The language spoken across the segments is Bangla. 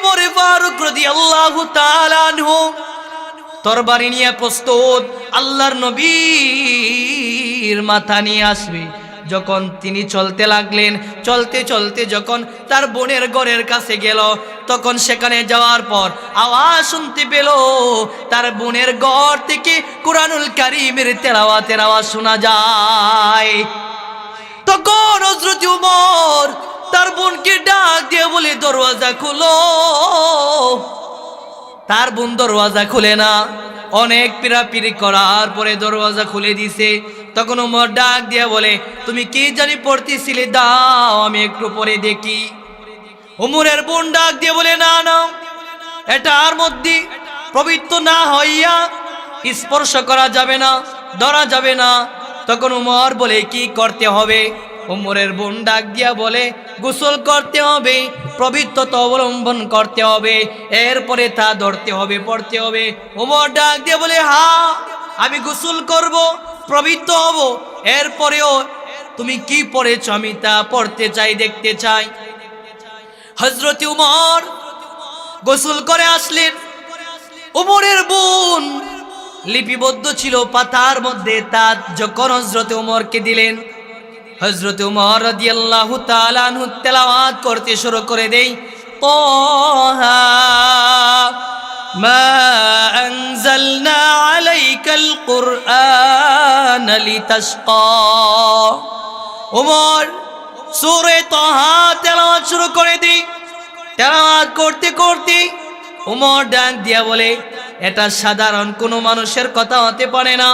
ওমর ফারুক রাদিয়াল্লাহু তাআলা আনহু তরবারি নিয়ে প্রস্তুত, আল্লাহর নবীর মাথা নিয়ে আসবে। যখন তিনি চলতে লাগলেন, চলতে চলতে যখন তার বোনের ঘরের কাছে গেল, তখন সেখানে যাওয়ার পর আওয়াজ শুনতে পেল তার বোনের ঘর থেকে কুরআনুল কারীমের তেলাওয়াতের আওয়াজ শোনা যায়। তখন হযরত ওমর তার বোনকে ডাক দিয়ে বলে, দরওয়াজা খুলো। তার বোন দরওয়াজা খুলে না, অনেক পিরাপিরি করার পরে দরওয়াজা খুলে দিছে। তখন ওমর ডাক দিয়ে বলে, তুমি কি জানি পড়তেছিলে, দাও আমি একটু পরে দেখি। ওমরের বোন ডাক দিয়ে বলে, না না, এটার মধ্যে পবিত্র না হইয়া স্পর্শ করা যাবে না, ধরা যাবে না। তখন ওমর বলে, কি করতে হবে? ওমরের বোন ডাক দিয়া বলে, গোসল করতে হবে, পবিত্রতা অবলম্বন করতে হবে, এরপরে তা ধরতে হবে, পড়তে হবে। ওমর ডাক দিয়ে বলে, হ্যাঁ আমি গোসল করব, পবিত্র হব, এরপরেও তুমি কি পড়েছ আমি তা পড়তে চাই, দেখতে চাই। হযরত ওমর গোসল করে আসলেন। ওমরের বোন লিপিবদ্ধ ছিল পাতার মধ্যে, তা যখন হযরত ওমরকে দিলেন, হযরত ওমর রাদিয়াল্লাহু তাআলা আনহু তেলাওয়াত করতে শুরু করে দেই, তাহা মা আনজালনা আলাইকাল কুরআন লিতাশকা। ওমর সূরা তাহা তেলাওয়াত শুরু করে দেই। তেলাওয়াত করতে করতে ওমর ডাক দিয়া বলে, এটা সাধারণ কোনো মানুষের কথা হতে পারে না,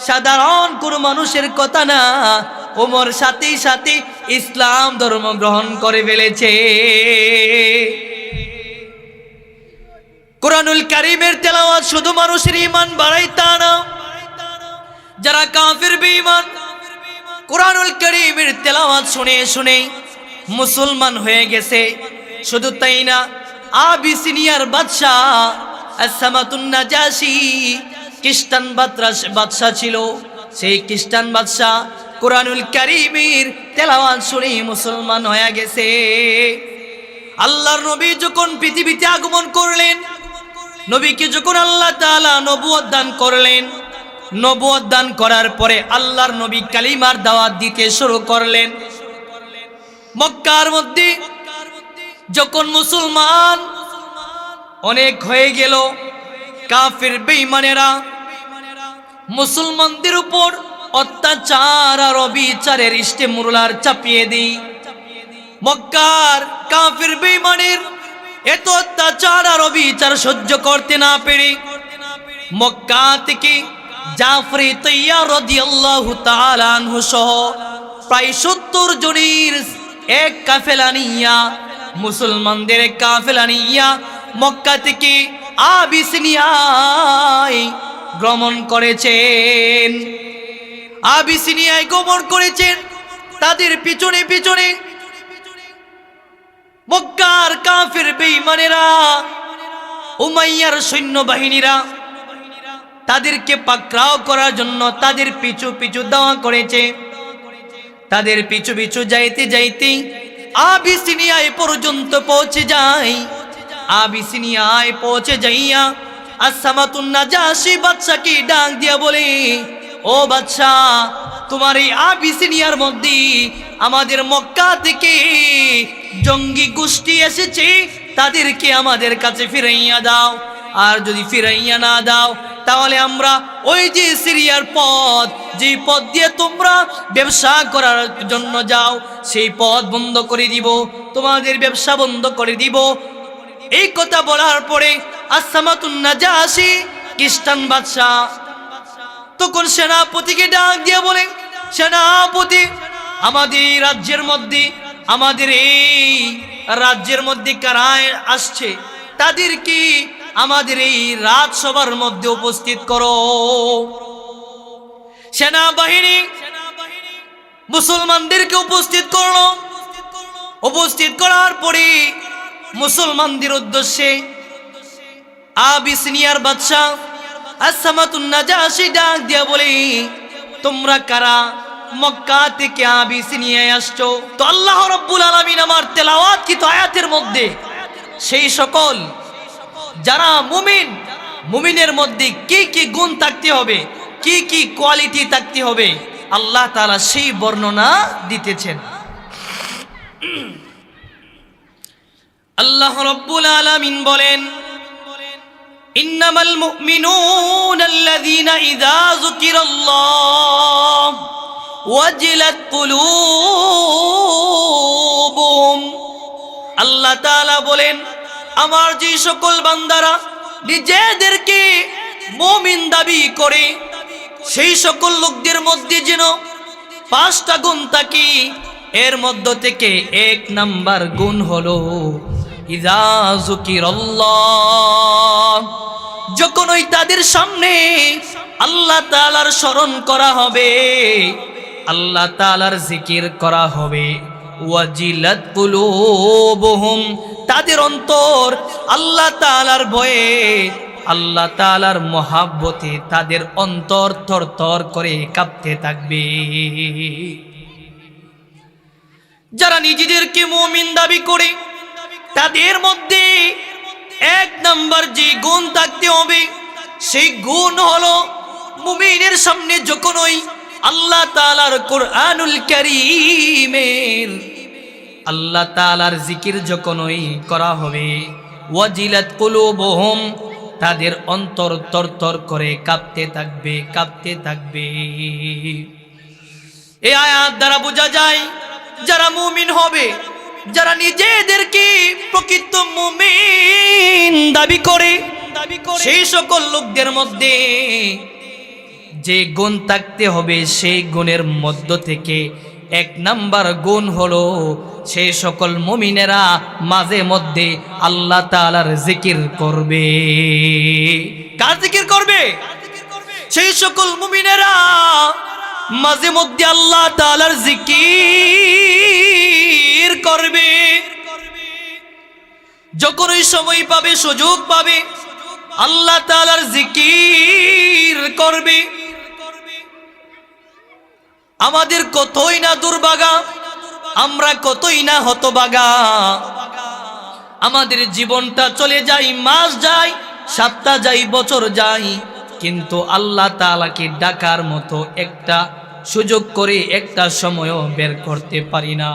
সাধারণ কোনো মানুষের কথা না। ওমর সাথে সাথে ইসলাম ধর্ম গ্রহণ করে ফেলেছে। কুরআনুল কারীমের তেলাওয়াত শুধু মানুষের ঈমান বাড়ায় তা না, যারা কাফির বেঈমান কুরআনুল কারীমের তেলাওয়াত শুনে শুনে মুসলমান হয়ে গেছে। শুধু তাই না, আবিসিনিয়ার বাদশা আসসামাতুন নাজাশী খ্রিস্টান বাদশা ছিল। সেই খ্রিস্টান বাদশা কুরআনুল কারীমের তেলাওয়াত শুনে মুসলমান হয়ে গেছে। আল্লাহর নবী যখন পৃথিবীতে আগমন করলেন, নবীকে যখন আল্লাহ তাআলা নবুয়ত দান করলেন, নবুয়ত দান করার পরে আল্লাহর নবী কালিমার দাওয়াত দিতে শুরু করলেন। মক্কার মধ্যে যখন মুসলমান অনেক হয়ে গেল, কাফির বেঈমানেরা মুসলমানদের উপর অত্যাচার আর অবিচারের ইস্তেমরুলার চাপিয়ে দেই। মক্কার কাফির বেঈমানের এত অত্যাচার আর অবিচার সহ্য করতে না পেরে মক্কা থেকে জাফর তাইয়ার রাদিয়াল্লাহু তাআলা আনহু সহ প্রায় 70 জনের এক কাফেলা নিয়া, মুসলমানদের এক কাফেলা নিয়া মক্কা থেকে আবিসিনিয়ায় গমন করেছেন। আবিসিনিয়ায় গমন করেছেন। তাদের পিছনে পিছনে মক্কার কাফির বেঈমানেরা, উমাইয়ার সৈন্যবাহিনীরা তাদেরকে পাকড়াও করার জন্য তাদের পিছু পিছু দাওয়া করেছে। তাদের পিছু পিছু যাইতে যাইতে আবিসিনিয়ায় পর্যন্ত পৌঁছে যায়। আবিসিনিয়ায় পৌঁছে যাইয়া আসসামাতুন নাজাশী বাদশাকে ডাক দিয়া বলে, ও বাদশা, তোমার এই আবিসিনিয়ার মধ্যে আমাদের মক্কা থেকে জঙ্গি গোষ্ঠী এসেছে, তাদেরকে আমাদের কাছে ফিরাইয়া দাও। আর যদি ফিরাইয়া না দাও তাহলে আমরা ওই যে সিরিয়ার পথ, যে পথ দিয়ে তোমরা ব্যবসা করার জন্য যাও, সেই পথ বন্ধ করে দিব, তোমাদের ব্যবসা বন্ধ করে দিব। এই কথা বলার পরে আসসামাতুন নাজাশী খ্রিস্টান বাদশা তখন সেনাপতিকে ডাক দিয়ে বলে, সেনাপতি, আমাদের রাজ্যের মধ্যে, আমাদের এই রাজ্যের মধ্যে কারা আসছে তাদেরকে আমাদের এই রাজসভার মধ্যে উপস্থিত করো। সেনাবাহিনী মুসলমানদেরকে উপস্থিত করলো। উপস্থিত করার পরে মুসলমানদের উদ্দেশ্যে আবিসিনিয়ার বাদশা আসসামাতুন নাজাশী ডাক দিয়া বলে, তোমরা কারা? মক্কা থেকে আবিসিনিয়ায় আসছো। তো আল্লাহ রাব্বুল আলামিন আমার তেলাওয়াতকৃত আয়াতের মধ্যে সেই সকল যারা মুমিন, মুমিনের মধ্যে কি কি গুণ থাকতে হবে, কি কি কোয়ালিটি থাকতে হবে, আল্লাহ তাআলা সেই বর্ণনা দিতেছেন। আল্লাহ রাব্বুল আলামিন বলেন, ইন্নামাল মুমিনুনা আল্লাযীনা ইযা যুকিরাল্লাহ ওয়াজিলাত কুলুবুহুম। আল্লাহ তাআলা বলেন, আমার যে সকল বান্দারা নিজেদেরকে মুমিন দাবি করে, সেই সকল লোকদের মধ্যে যেন 5টা গুণ থাকে। এর মধ্য থেকে 1 নাম্বার গুণ হলো ইযা যুকিরাল্লাহ, যখন ওই তাদের সামনে আল্লাহ তাআলার স্মরণ করা হবে, আল্লাহ তাআলার জিকির করা হবে, ওয়াজিলাত কুলুবুহুম, তাদের অন্তর আল্লাহ তাআলার ভয়ে, আল্লাহ তাআলার মহাব্বতে তাদের অন্তর থরথর করে কাঁপতে থাকবে। যারা নিজেদেরকে মুমিন দাবি করে, তাদের মধ্যে 1 নাম্বার যে গুণ থাকতে হবে, সেই গুণ হলো মুমিনের সামনে যখন ওই আল্লাহ তাআলার কোরআনুল কারীমের, আল্লাহ তাআলার জিকির যখন ওই করা হবে, ওয়াজিলাত কুলুবুহুম, তাদের অন্তর তরতর করে কাঁপতে থাকবে, কাঁপতে থাকবে। এই আয়াত দ্বারা বোঝা যায়, যারা মুমিন হবে, যারা নিজেদেরকে প্রকৃত মুমিন দাবি করে, সেই সকল লোকদের মধ্যে যে গুণ থাকতে হবে, সেই গুণের মধ্য থেকে 1 নাম্বার গুণ হলো সেই সকল মুমিনেরা মাঝে মধ্যে আল্লাহ তাআলার জিকির করবে। কার জিকির করবে? সেই সকল মুমিনেরা মাঝে মধ্যে আল্লাহ তাআলার জিকির করবে। যখন ওই সময় পাবে, সুযোগ পাবে, আল্লাহ তাআলার জিকির করবে। আমাদের কতই না দুর্ভাগা, আমরা কতই না হতভাগা, আমাদের জীবনটা চলে যায়, মাস যায়, সপ্তাহ যায়, বছর যায়, কিন্তু আল্লাহ তাআলাকে ডাকার মতো একটা সুযোগ করে একটা সময়ও বের করতে পারি না।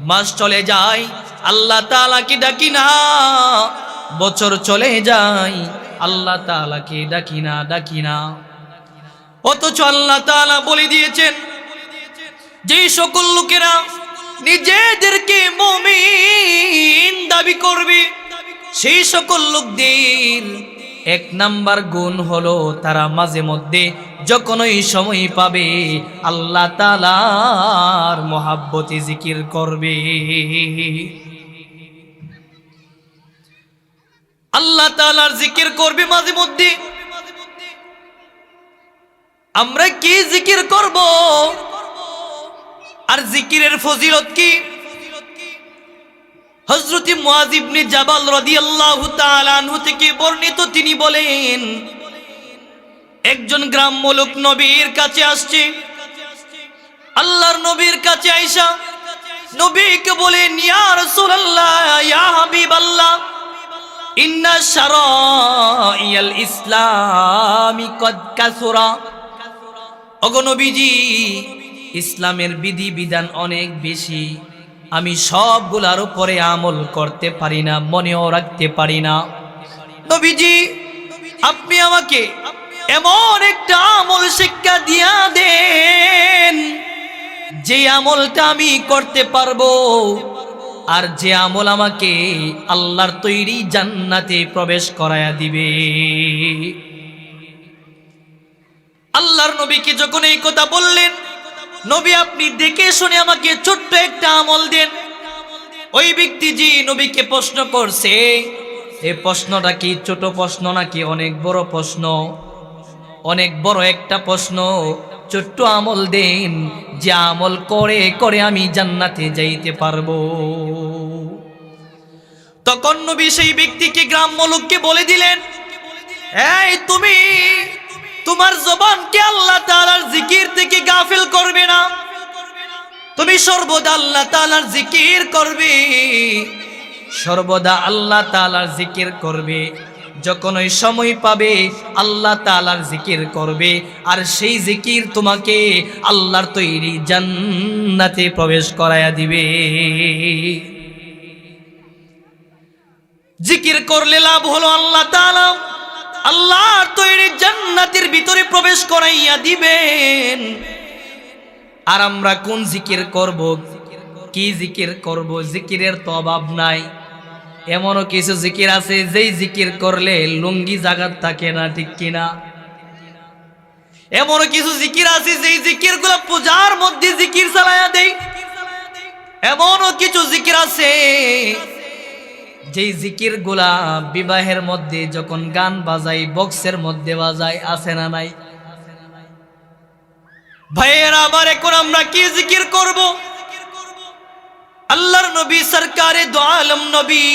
মাস চলে যায়, আল্লাহ তাআলাকে ডাকি না, বছর চলে যায়, আল্লাহ তাআলাকে ডাকি না, ডাকি না। অথচ আল্লাহ তাআলা বলে দিয়েছেন, যে সকল লোকেরা নিজেদেরকে মুমিন দাবি করবে, সেই সকল লোকদের 1 নাম্বার গুণ হলো তারা মাঝে মধ্যে যখন ওই সময় পাবে আল্লাহ তাআলার মহাব্বতে জিকির করবে। আল্লাহ তাআলার জিকির করবে মাঝে মধ্যে। আমরা কি জিকির করব? আর জিকিরের ফজিলত কি? হযরত মুআয ইবনে জাবাল রাদিয়াল্লাহু তাআলা আনহু থেকে বর্ণিত, তিনি বলেন, একজন গ্রাম্য লোক নবীর কাছে আসছে। আল্লাহর নবীর কাছে আয়েশা নবীকে বলেন, ইয়া রাসূলুল্লাহ, ইয়া হাবিবাল্লাহ, ইন্না শারাইয়াল ইসলামি কদ কাসুরা। ওগো নবীজি, ইসলামের বিধি বিধান অনেক বেশি, আমি সবগুলার উপরে আমল করতে পারি না, মনেও রাখতে পারি না। নবীজি, আপনি আমাকে এমন একটা আমল শিক্ষা দিয়া দেন, যে আমলটা আমি করতে পারবো, আর যে আমল আমাকে আল্লাহর তৈরি জান্নাতে প্রবেশ করায়া দিবে। আল্লাহর নবীকে যখন এই কথা বললেন, নবী আপনি দেখে শুনে আমাকে ছোট্ট একটা আমল দেন। ওই ব্যক্তিজি নবীকে প্রশ্ন করছে, এই প্রশ্নটা কি ছোট প্রশ্ন নাকি অনেক বড় প্রশ্ন? অনেক বড় একটা প্রশ্ন। ছোট্ট আমল দেন, যে আমল করে করে আমি জান্নাতে যাইতে পারবো। তখন নবী সেই ব্যক্তিকে, গ্রাম্য লোককে বলে দিলেন, এই তুমি তোমার জবানকে আল্লাহ তাআলার জিকির থেকে গাফিল করবে না, তুমি সর্বদা আল্লাহ তাআলার জিকির করবে। সর্বদা আল্লাহ তাআলার জিকির করবে, যখন ওই সময় পাবে আল্লাহ তাআলার জিকির করবে, আর সেই জিকির তোমাকে আল্লাহর তৈরি জান্নাতে প্রবেশ করায়া দিবে। জিকির করলে লাভ হলো আল্লাহ তাআলা আল্লাহর তৈরি জান্নাতের ভিতরে প্রবেশ করাইয়া দিবেন। আর আমরা কোন জিকির করব, কি জিকির করব? জিকিরের তো অভাব নাই। এমনও কিছু জিকির আছে যেই জিকির করলে লুঙ্গি জাগাত থাকে না, ঠিক কিনা? এমনও কিছু জিকির আছে যেই জিকিরগুলো পূজার মধ্যে জিকির চালায়া দেয়। এমনও কিছু জিকির আছে যেই জিকিরগুলা বিবাহের মধ্যে যখন গান বাজাই, বক্সের মধ্যে বাজায়, আছে না নাই? ভাইয়েরা আবার এখন আমরা কি জিকির করব? আল্লাহর নবী সরকারে দো আলম নবী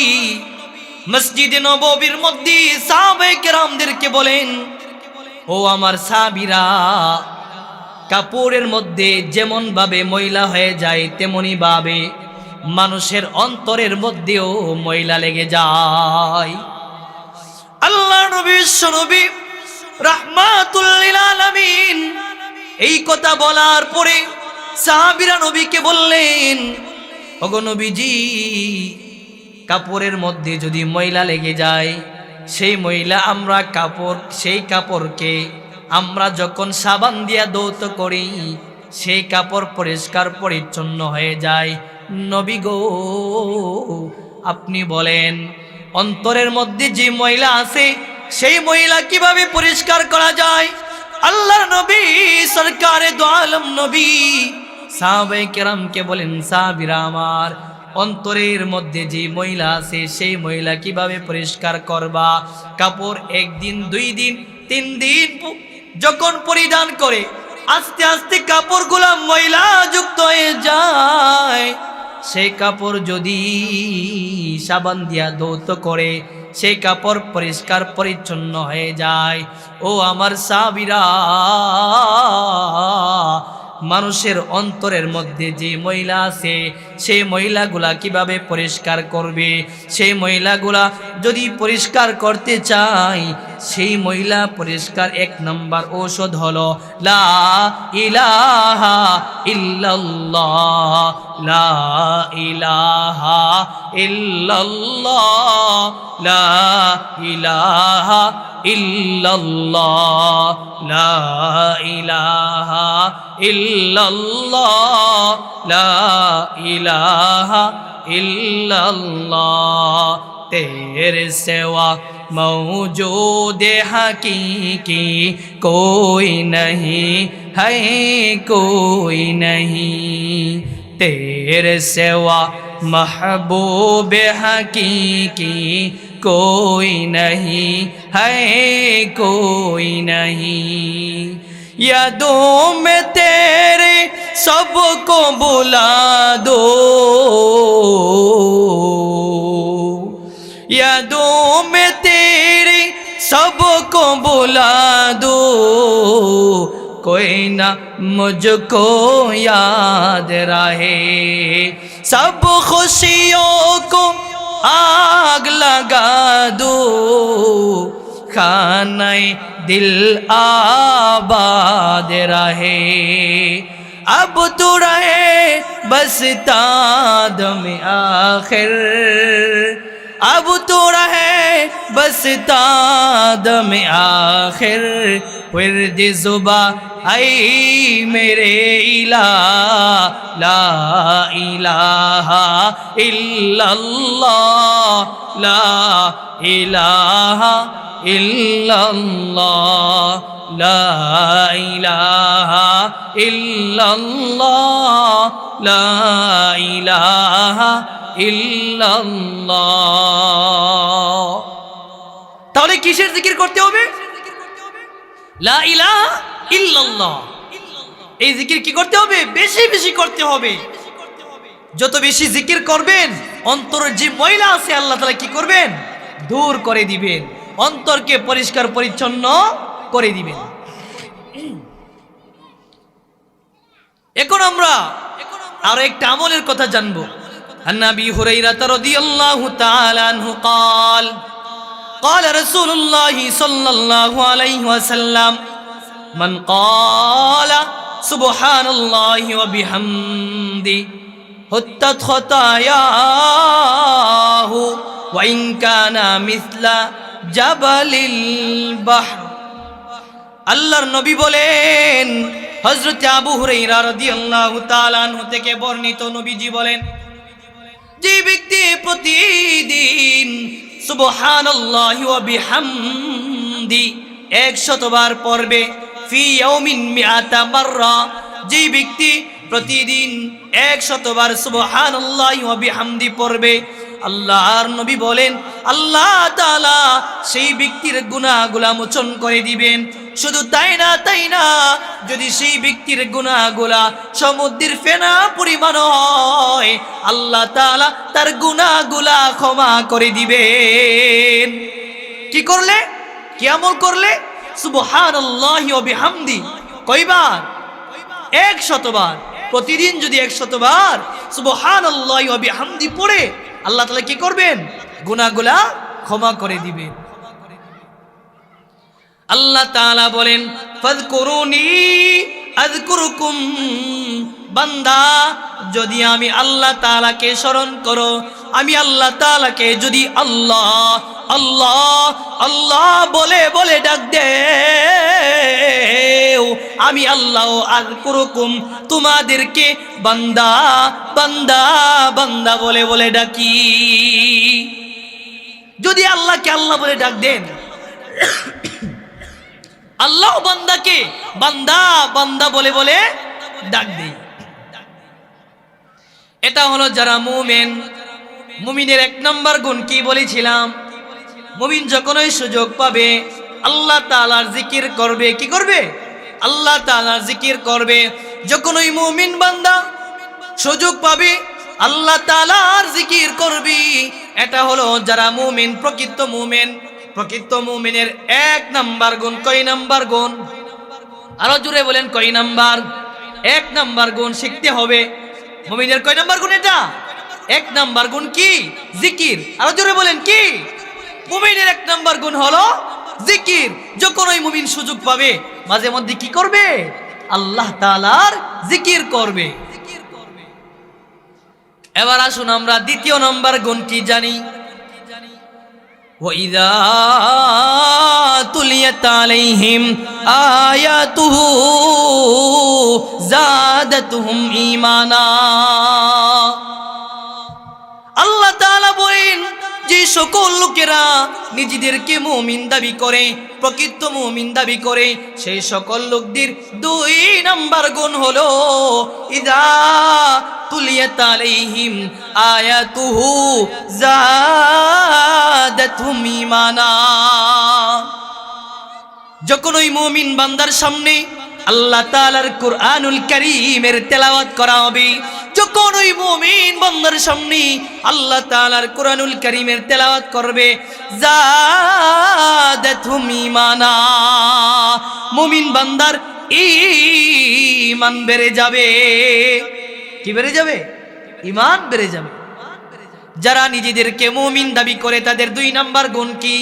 মসজিদে নববীর মধ্যে সাহাবায়ে কেরামদেরকে বলেন, ও আমার সাহাবীরা, কাপড়ের মধ্যে যেমন ভাবে ময়লা হয়ে যায় তেমনি ভাবে মানুষের অন্তরের মধ্যেও ময়লা লেগে যায়। আল্লাহর নবী বিশ্বনবী রাহমাতুল লিল আলামিন এই কথা বলার পরে সাহাবীরা নবীকে বললেন, ওগো নবীজি, কাপড়ের মধ্যে যদি ময়লা লেগে যায়, সেই ময়লা আমরা সেই কাপড়কে আমরা যখন সাবান দিয়া ধৌত করি, সেই কাপড় পরিষ্কার পরিচ্ছন্ন হয়ে যায়। নবী গো, আপনি বলেন অন্তরের মধ্যে যে ময়লা আছে সেই ময়লা কিভাবে পরিষ্কার করা যায়? আল্লাহর নবী সরকারে দো আলম নবী সাহাবায়ে কেরামকে বলেন, সাহাবীরা আমার, অন্তরের মধ্যে যে ময়লা আছে সেই ময়লা কিভাবে পরিষ্কার করবা? কাপড় একদিন, 2 দিন, 3 দিন যখন পরিধান করে আস্তে আস্তে কাপড়গুলা ময়লা যুক্ত হয়ে যায়। সেই কাপড় যদি সাবান দিয়া ধৌত করে সেই কাপড় পরিষ্কার পরিচ্ছন্ন হয়ে যায়। ও আমার সাহাবীরা, মানুষের অন্তরের মধ্যে যে ময়লা আছে সেই ময়লাগুলা কিভাবে পরিষ্কার করবে? সেই ময়লাগুলা যদি পরিষ্কার করতে চাই, সেই ময়লা পরিষ্কার 1 নম্বর ঔষধ হলো লা ইলাহা ইল্লাল্লাহ, লা ইলাহা ইল্লাল্লাহ, লা ইলাহা ইল্লাল্লাহ, লা ইলাহা ইল্লাল্লাহ, লা ইলাহা ইল্লাল্লাহ। तेरे सिवा मौजूद हकीकी कोई नहीं है, कोई नहीं। तेरे सिवा महबूब हकीकी कोई नहीं है, कोई नहीं। यादों में तेरे सबको बुला दो, यादों में तेरे सबको बुला दो, कोई ना मुझको याद रहे। सब खुशियों को आग लगा दो, खाने दिल आबाद रहे। अब तो रहे बस तादम आखिर, अब तो रहे बस तादम आखिर। विर्द जुबा आई मेरे इला, ला इलाहा इल्लल्लाह, ला इलाहा इल्लल्लाह, ला इलाहा इल्लल्लाह, ला इलाहा ইল্লাল্লাহ। তাহলে কিসের জিকির করতে হবে? লা ইলাহা ইল্লাল্লাহ। এই জিকির কি করতে হবে? বেশি বেশি করতে হবে। যত বেশি জিকির করবেন, অন্তরের যে ময়লা আছে আল্লাহ তাআলা কি করবেন? দূর করে দিবেন, অন্তরকে পরিষ্কার পরিচ্ছন্ন করে দিবেন। এখন আমরা আরো একটা আমলের কথা জানবো। عن أبي هريرة رضي الله تعالى عنه قال قال رسول الله صلى الله عليه وسلم من قال سبحان الله وبحمده حطت خطاياه وإن كان مثل جبل البحر আল্লাহর নবী বলেন, হযরত আবু হুরায়রা রাদিয়াল্লাহু তাআলা আনহু থেকে বর্ণিত, নবীজি বলেন, যে ব্যক্তি প্রতিদিন সুবহানাল্লাহি ওয়া বিহামদি 100 বার পড়বে, ফি ইয়াউমিন মিআতা মাররা, যে ব্যক্তি প্রতিদিন 100 বার সুবহানাল্লাহি ওয়া বিহামদি পড়বে, আল্লাহর নবী বলেন আল্লাহ তাআলা সেই ব্যক্তির গুনাহগুলো মোচন করে দিবেন। শুধু তাই না, যদি সেই ব্যক্তির গুনাহগুলা সমুদ্রের ফেনা পরিমাণ হয়, আল্লাহ তাআলা তার গুনাহগুলা ক্ষমা করে দিবেন। কি করলে? কি আমল করলে? সুবহানাল্লাহি ওয়া বিহামদি কয়বার? 100 বার। প্রতিদিন যদি 100 বার সুবহানাল্লাহি ওয়া বিহামদি পড়ে, আল্লাহ তাআলা কি করবেন? গুনাহগুলা ক্ষমা করে দিবেন। আল্লাহ তাআলা বলেন, ফাযকুরুনি আযকুরুকুম, বান্দা যদি আমি আল্লাহ তাআলাকে স্মরণ করো, আমি আল্লাহ তাআলাকে যদি আল্লাহ আল্লাহ আল্লাহ বলে বলে ডাক দেও, আমি আল্লাহ আযকুরুকুম, তোমাদেরকে বান্দা বান্দা বান্দা বলে বলে ডাকি। যদি আল্লাহকে আল্লাহ বলে ডাক দেন, আল্লাহ বান্দাকে বান্দা বান্দা বলে বলে ডাক দেয়। এটা হলো যারা মুমিন। মুমিনের 1 নম্বর গুণ কি বলেছিলাম? মুমিন যখনই সুযোগ পাবে আল্লাহ তাআলার জিকির করবে। কি করবে? আল্লাহ তাআলার জিকির করবে। যখনই মুমিন বান্দা সুযোগ পাবে আল্লাহ তাআলার জিকির করবে। এটা হলো যারা মুমিন, প্রকৃত মুমিন। প্রকৃত মুমিনের 1 নাম্বার গুণ। কয় নাম্বার গুণ? আরো জোরে বলেন, কয় নাম্বার? 1 নাম্বার গুণ শিখতে হবে। মুমিনের কয় নাম্বার গুণ এটা? 1 নাম্বার গুণ কি? জিকির। আরো জোরে বলেন কি? মুমিনের 1 নাম্বার গুণ হলো জিকির। যখন ওই মুমিন সুযোগ পাবে মাঝে মধ্যে কি করবে? আল্লাহ তাআলার জিকির করবে। এবার আসুন আমরা 2য় নাম্বার গুণ কি জানি। وَإِذَا تُلِيَتْ عَلَيْهِمْ آيَاتُهُ زَادَتْهُمْ إِيمَانًا। আল্লাহ তাআলা বলেন, যে সকল লোকেরা নিজেদেরকে মুমিন দাবি করে, প্রকৃত মুমিন দাবি করে, সেই সকল লোকদের 2 নাম্বার গুণ হলো ইযা তুলিয়াত আলাইহিম আয়াতুহু যাদাতহুম ঈমানা। যখন ওই মুমিন বান্দার সামনে আল্লাহ তাআলার কুরআনুল কারীমের তেলাওয়াত করা হবে, যখন ওই মুমিন বান্দার সামনে আল্লাহ তাআলার কুরআনুল কারীমের তেলাওয়াত করবে, যাদাতহুম ঈমানা, মুমিন বান্দার ঈমান বেড়ে যাবে। কি বেড়ে যাবে? ঈমান বেড়ে যাবে। যারা নিজেদেরকে মুমিন দাবি করে তাদের 2 নাম্বার গুণ কি?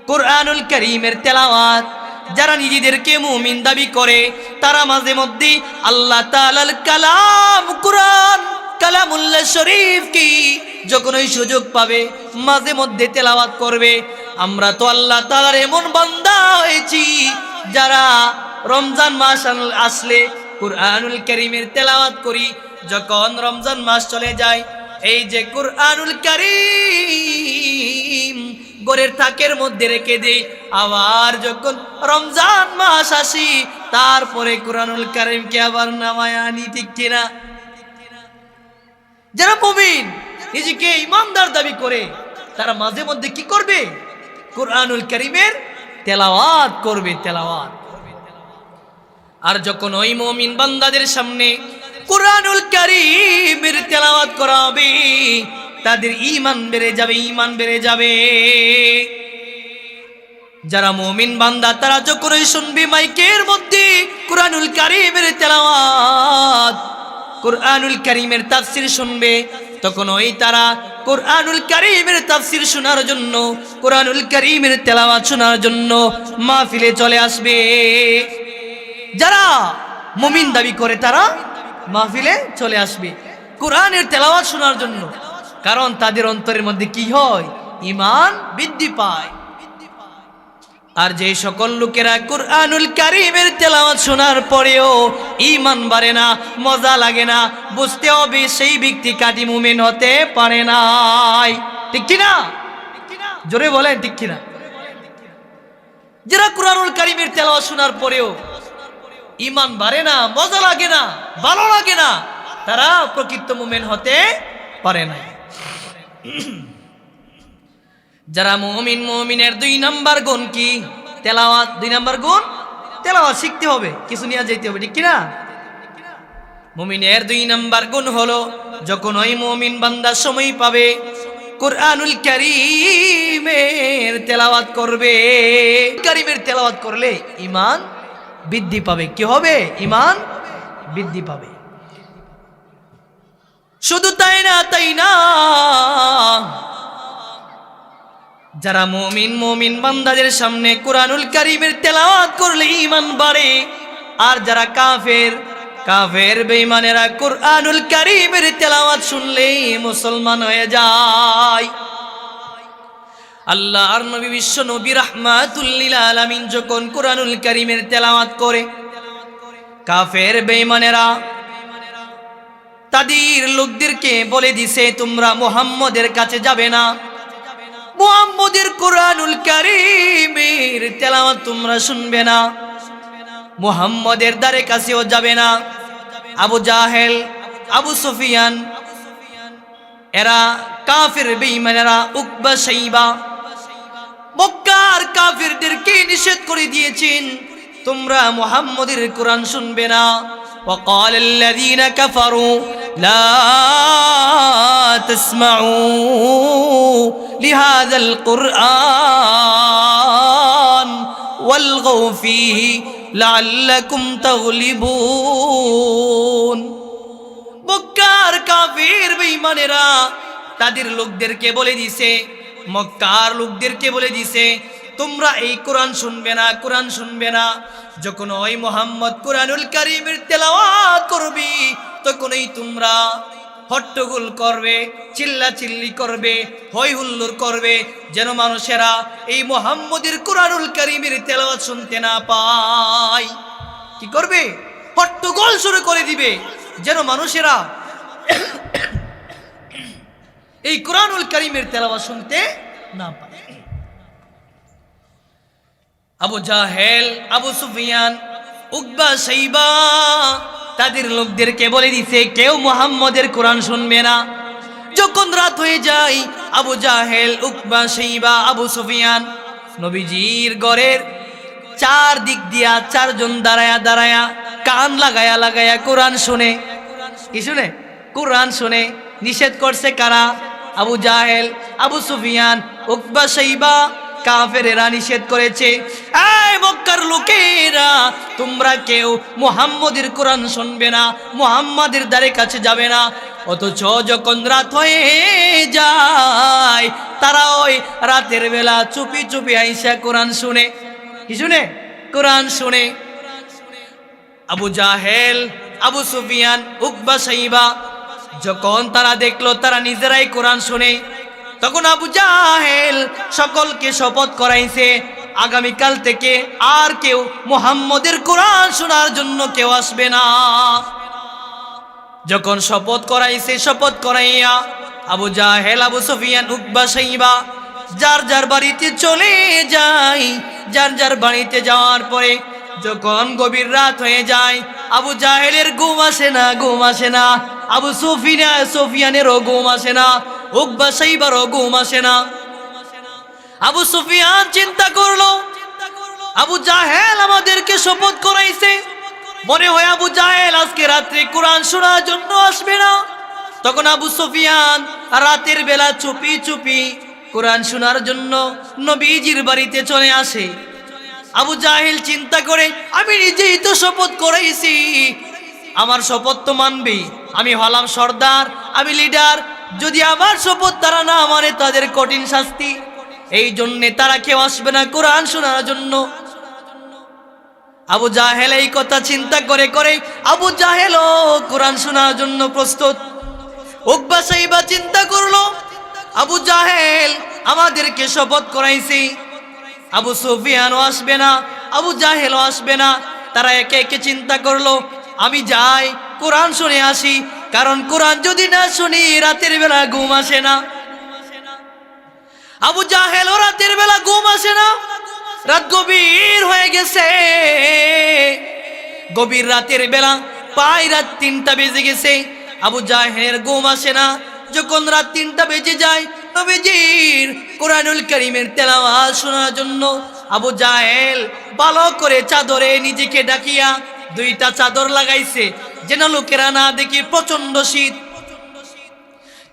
কুরআনুল কারীমের তেলাওয়াত। যারা নিজেদেরকে মুমিন দাবি করে তারা মাঝে মধ্যে আল্লাহ তাআলার কালাম কুরআন কালামুল্লাহ শরীফ কি যখনই সুযোগ পাবে মাঝে মধ্যে তেলাওয়াত করবে। আমরা তো আল্লাহ তাআলার এমন বান্দা হয়েছি যারা রমজান মাস আসলে কুরআনুল কারীমের তেলাওয়াত করি। যখন রমজান মাস চলে যায়, এই যে কুরআনুল কারীম ঘরের তাকের মধ্যে রেখে দেই, আবার যখন রমজান মাস আসি তারপরে কুরআনুল কারীমকে আবার নামায় আনি। ঠিক কিনা? যারা মুমিন নিজেকে ইমানদার দাবি করে তারা মাঝে মধ্যে কি করবে? কুরআনুল কারীমের তেলাওয়াত করবে, তেলাওয়াত। আর যখন ওই মুমিন বান্দাদের সামনে কুরআনুল কারীমের তেলাওয়াত করা হবে তাদের ঈমান বেড়ে যাবে, ঈমান বেড়ে যাবে। যারা মুমিন বান্দা তারা যখনই শুনবে মাইকের মধ্যে কুরআনুল কারীমের তেলাওয়াত, কুরআনুল কারীমের তাফসীর শুনবে, তখন ওই তারা কুরআনুল কারীমের তাফসীর শোনার জন্য, কুরআনুল কারীমের তেলাওয়াত শোনার জন্য মাহফিলে চলে আসবে। যারা মুমিন দাবি করে তারা মাহফিলে চলে আসবে কুরআনের তেলাওয়াত শোনার জন্য, কারণ তাদের অন্তরের মধ্যে কি হয়? ঈমান বৃদ্ধি পায়। আর যে সকল লোকেরা কুরআনুল কারীমের তেলাওয়াত শোনার পরেও ঈমান বাড়ে না, মজা লাগে না, বুঝতে হবে সেই ব্যক্তি কাটি মুমিন হতে পারে নাই। ঠিক কি না? জোরে বলেন ঠিক কি না? যারা কুরআনুল কারীমের তেলাওয়াত শোনার পরেও ঈমান বাড়ে না, মজা লাগে না, ভালো লাগে না, তারা প্রকৃত মুমিন হতে পারে না। যারা মুমিন, মুমিনের 2 নাম্বার গুণ কি? তেলাওয়াত। 2 নাম্বার গুণ তেলাওয়াত শিখতে হবে, কিছু নিয়ে যেতে হবে। ঠিক কি না? মুমিনের 2 নাম্বার গুণ হলো যখন ওই মুমিন বান্দা সময় পাবে কুরআনুল কারীমের তেলাওয়াত করবে। কারীমের তেলাওয়াত করলে ঈমান বৃদ্ধি পাবে। কি হবে? ঈমান বৃদ্ধি পাবে। শুধু তাই না, যারা মুমিন বান্দাদের সামনে কুরআনুল কারীমের তেলাওয়াত করলে ঈমান বাড়ে, আর যারা কাফের বেঈমানেরা কুরআনুল কারীমের তেলাওয়াত শুনলে মুসলমান হয়ে যায়। আল্লাহর নবী বিশ্ব নবী রাহমাতুল লিল আলামিন যখন কুরআনুল কারীমের তেলাওয়াত করে, কাফের বেঈমানেরা তাদের লোকদেরকে বলে দিছে, তোমরা মুহাম্মদের কাছে যাবে না, মুহাম্মদের কুরআনুল কারীমের তেলাওয়াত তোমরা শুনবে না, মুহাম্মদের দ্বারে কাছেও যাবে না। আবু জাহেল, আবু সুফিয়ান, এরা কাফের বেঈমানেরা, উকবা শাইবা মক্কার কাফেরদেরকে নিষেধ করে দিয়েছেন, তোমরা মুহাম্মদের কুরআন শুনবে না। وقال الذين كفروا لا تسمعوا لهذا القرآن والغوا فيه لعلكم تغلبون। মক্কার কাফের বেঈমানেরা তাদের লোকদেরকে বলে দিছে, মক্কার লোকদেরকে বলে দিছে, তোমরা এই কোরআন শুনবে না। যখন ওই মুহাম্মদ কুরআনুল কারীমের তেলাওয়াত করবি, তখনই তোমরা হট্টগোল করবে, চিল্লাচিল্লি করবে, হই হুল্লোড় করবে, যেন মানুষেরা এই মুহাম্মদের কুরআনুল কারীমের তেলাওয়াত শুনতে না পায়। কি করবে? হট্টগোল শুরু করে দিবে, যেন মানুষেরা এই কুরআনুল কারীমের তেলাওয়াত শুনতে না পায়। আবু জাহেল, আবু সুফিয়ান, উকবা শাইবা তাদের লোকদেরকে বলে দিছে, কেউ মুহাম্মদের কোরআন শুনবে না। যখন রাত হয়ে যায়, আবু জাহেল, উকবা শাইবা, আবু সুফিয়ান নবীজির ঘরের 4 দিক দিয়া 4 জন দাঁড়ায়া কান লাগায়া কোরআন শুনে। কি শুনে? কোরআন শুনে। নিষেধ করছে কারা? আবু জাহেল, আবু সুফিয়ান, উকবা শাইবা কাফেরেরা নিষেধ করেছে, এই মক্কার লোকেরা তোমরা কেউ মুহাম্মদের কোরআন শুনবে না, মুহাম্মাদের দ্বারে কাছে যাবে না। অথচ যখন রাত হয়ে যায়, তারা ওই রাতের বেলা চুপি চুপি আইসা কোরআন শুনে। কি শুনে? কোরআন শুনে। আবু জাহেল, আবু সুফিয়ান, উকবা শাইবা যখন তারা দেখলো তারা নিজেরাই কোরআন শুনে, তখন আবু জাহেল সকলকে শপথ করাইছে, আগামীকাল থেকে আর কেউ মুহাম্মদের কোরআন শোনার জন্য কেউ আসবে না। যখন শপথ করাইয়া আবু জাহেল, আবু সুফিয়ান, উকবা শাইবা যার যার বাড়িতে চলে যায়। যার বাড়িতে যাওয়ার পরে যখন গভীর রাত হয়ে যায়, আবু জাহেলের ঘুম আসে না, আবু সুফিয়ানেরও ঘুম আসে না, উকবা শাইবারও ঘুম আসে না। আবু সুফিয়ান চিন্তা করলো, আবু জাহেল আমাদেরকে শপথ করাইছে, মনে হয় আবু জাহেল আজকে রাত্রে কোরআন শোনার জন্য আসবে না। তখন আবু সুফিয়ান রাতের বেলা চুপি চুপি কোরআন শোনার জন্য নবীজির বাড়িতে চলে আসে। আবু জাহেল চিন্তা করে, আমি নিজেই তো শপথ করাইছি, আমার শপথ তো মানবি, আমি হলাম সর্দার, আমি লিডার, যদি আমার শপথ তারা না মানে তাদের কঠিন শাস্তি। এই জন্যে তারা কেউ আসবে না কোরআন শোনার জন্য। আবু জাহেল এই কথা চিন্তা করে করে আবু জাহেলও কোরআন শোনার জন্য প্রস্তুত। উকবা সাইবা চিন্তা করলো, আবু জাহেল আমাদেরকে শপথ করাইছে, আবু সুফিয়ানও আসবে না, আবু জাহেলও আসবে না। তারা একে একে চিন্তা করলো, আমি যাই কোরআন শুনে আসি, কারণ কোরআন যদি না শুনি রাতের বেলা ঘুম আসে না। আবু জাহেলও রাতের বেলা ঘুম আসে না, রাত গভীর হয়ে গেছে, গভীর রাতের বেলা প্রায় রাত 3টা বেজে গেছে। আবু জাহেলের ঘুম আসে না। যখন রাত 3টা বেজে যায়, নবীজির কোরআনুল কারীমের তেলাওয়াত শোনার জন্য আবু জাহেল ভালো করে চাদরে নিজেকে ঢাকিয়া 2টা চাদর লাগাইছে, যেন লোকেরা না দেখি প্রচন্ড শীত।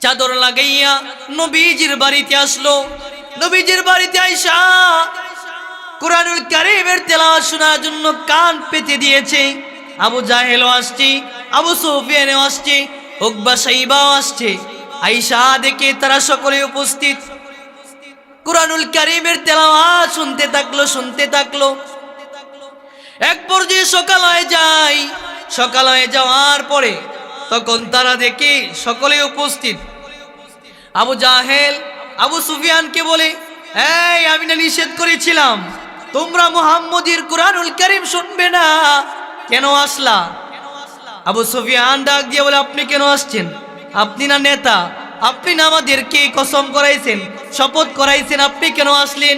চাদর লাগাইয়া নবীজির বাড়িতে আসলো। নবীজির বাড়িতে আইসা কোরআনুল কারীমের তেলাওয়াত শোনার জন্য কান পেতে দিয়েছে। আবু জাহেলও আসছে, আবু সুফিয়ানও আসছে, উকবা সাইবাও আসছে। আইসা দেখে তারা সকলে উপস্থিত, কোরআনুল কারীমের তেলাওয়াত শুনতে থাকলো। এক পর্যায়ে সকাল হয়ে যায়। সকাল হয়ে যাওয়ার পরে তখন তারা দেখে সকলে উপস্থিত। আবু জাহেল আবু সুফিয়ানকে বলে, এই আমি না নিষেধ করেছিলাম তোমরা মুহাম্মদের কোরআনুল কারীম শুনবে না, কেন আসলা? আবু সুফিয়ান ডাক দিয়ে বলে, আপনি কেন আসছেন? আপনি না নেতা, আপনি না আমাদেরকে কসম করাইছেন, শপথ করাইছেন, আপনি কেন আসলেন?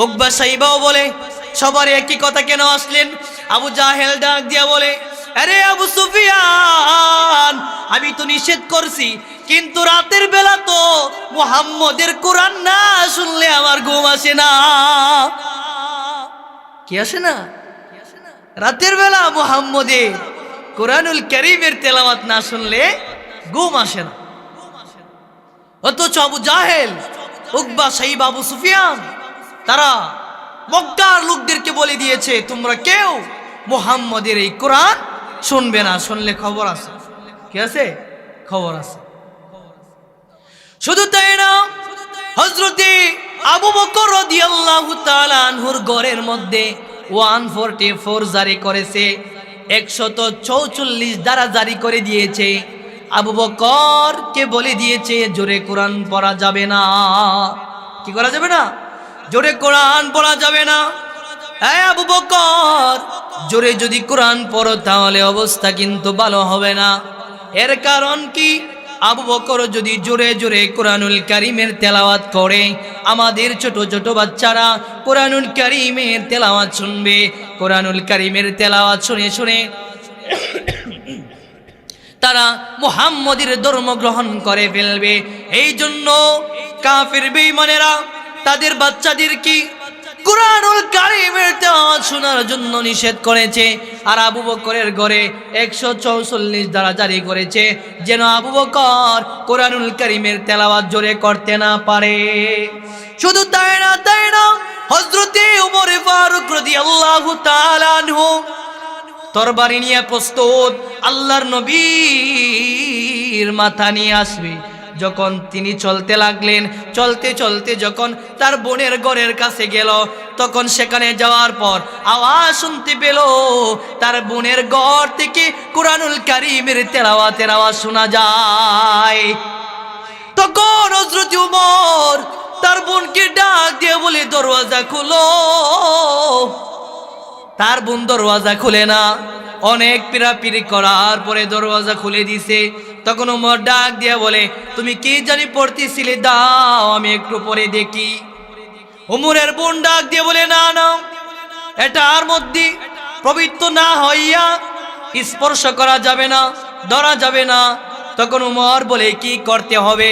উকবা সাইবাও বলে, সবার একই কথা, কেন আসলেন? আবু জাহেল ডাক দিয়ে বলে, আরে আবু সুফিয়ান, আমি তো নিষেধ করছি, কিন্তু রাতের বেলা তো মুহাম্মদের কোরআন না শুনলে আমার ঘুম আসে না। কি আসে না? রাতের বেলা মুহাম্মদের কোরআনুল কারীমের তেলাওয়াত না শুনলে ঘুম আসে না। অথচ আবু জাহেল, উকবা সাইবা, আবু সুফিয়ান তারা মক্কার লোকদেরকে বলে দিয়েছে, তোমরা কেউ মুহাম্মদের এই কোরআন শুনবে না, শুনলে খবর আছে। কি আছে? খবর আছে। শুধু তাই না, হযরতে আবু বকর রাদিয়াল্লাহু তাআলা আনহুর ঘরের মধ্যে 144 জারি করেছে, 144 দ্বারা জারি করে দিয়েছে। আবু বকর কে বলে দিয়েছে জোরে কোরআন পড়া যাবে না। কি করা যাবে না? জোরে কোরআন পড়া যাবে না। এই আবু বকর, জোরে যদি কোরআন পড়ো তাহলে অবস্থা কিন্তু ভালো হবে না। এর কারণ কি? আবু বকর যদি জোরে জোরে কোরআনুল কারীমের তেলাওয়াত করে, আমাদের ছোট ছোট বাচ্চারা কোরআনুল কারীমের তেলাওয়াত শুনবে। কোরআনুল কারীমের তেলাওয়াত শুনে শুনে তারা মুহাম্মদের ধর্ম গ্রহণ করে ফেলবে। এই জন্য কাফির বেঈমানেরা তাদের বাচ্চাদেরকে কোরআনুল কারীমের তেলাওয়াত শোনার জন্য নিষেধ করেছে। আর আবু বকরের ঘরে 144 দ্বারা জারি করেছে, যেন আবু বকর কোরআনুল কারীমের তেলাওয়াত জোরে করতে না পারে। শুধু তাই না, হযরতে ওমর ফারুক রাদিয়াল্লাহু তাআলা আনহু তরবারি নিয়ে প্রস্তুত, আল্লাহর নবীর মাথা নিয়ে আসবে। যখন তিনি চলতে লাগলেন, চলতে চলতে যখন তার বোনের ঘরের কাছে গেল, তখন সেখানে যাওয়ার পর আওয়াজ শুনতে পেল, তার বোনের ঘর থেকে কোরআনুল কারীমের তেলাওয়াতের আওয়াজ শোনা যায়। তখন হযরত ওমর তার বোনকে ডাক দিয়ে বলে, দরওয়াজা খুলো। তার বোন দরওয়াজা খুলে না, অনেক পিরাপিরি করার পরে দরওয়াজা খুলে দিছে। তখন ওমর ডাক দিয়ে বলে, তুমি কি জানি পড়তেছিলে, দাও আমি একটু পরে দেখি। ওমরের বোন ডাক দিয়ে বলে, না না, এটার মধ্যে পবিত্র না হইয়া স্পর্শ করা যাবে না, ধরা যাবে না। তখন ওমর বলে, কি করতে হবে?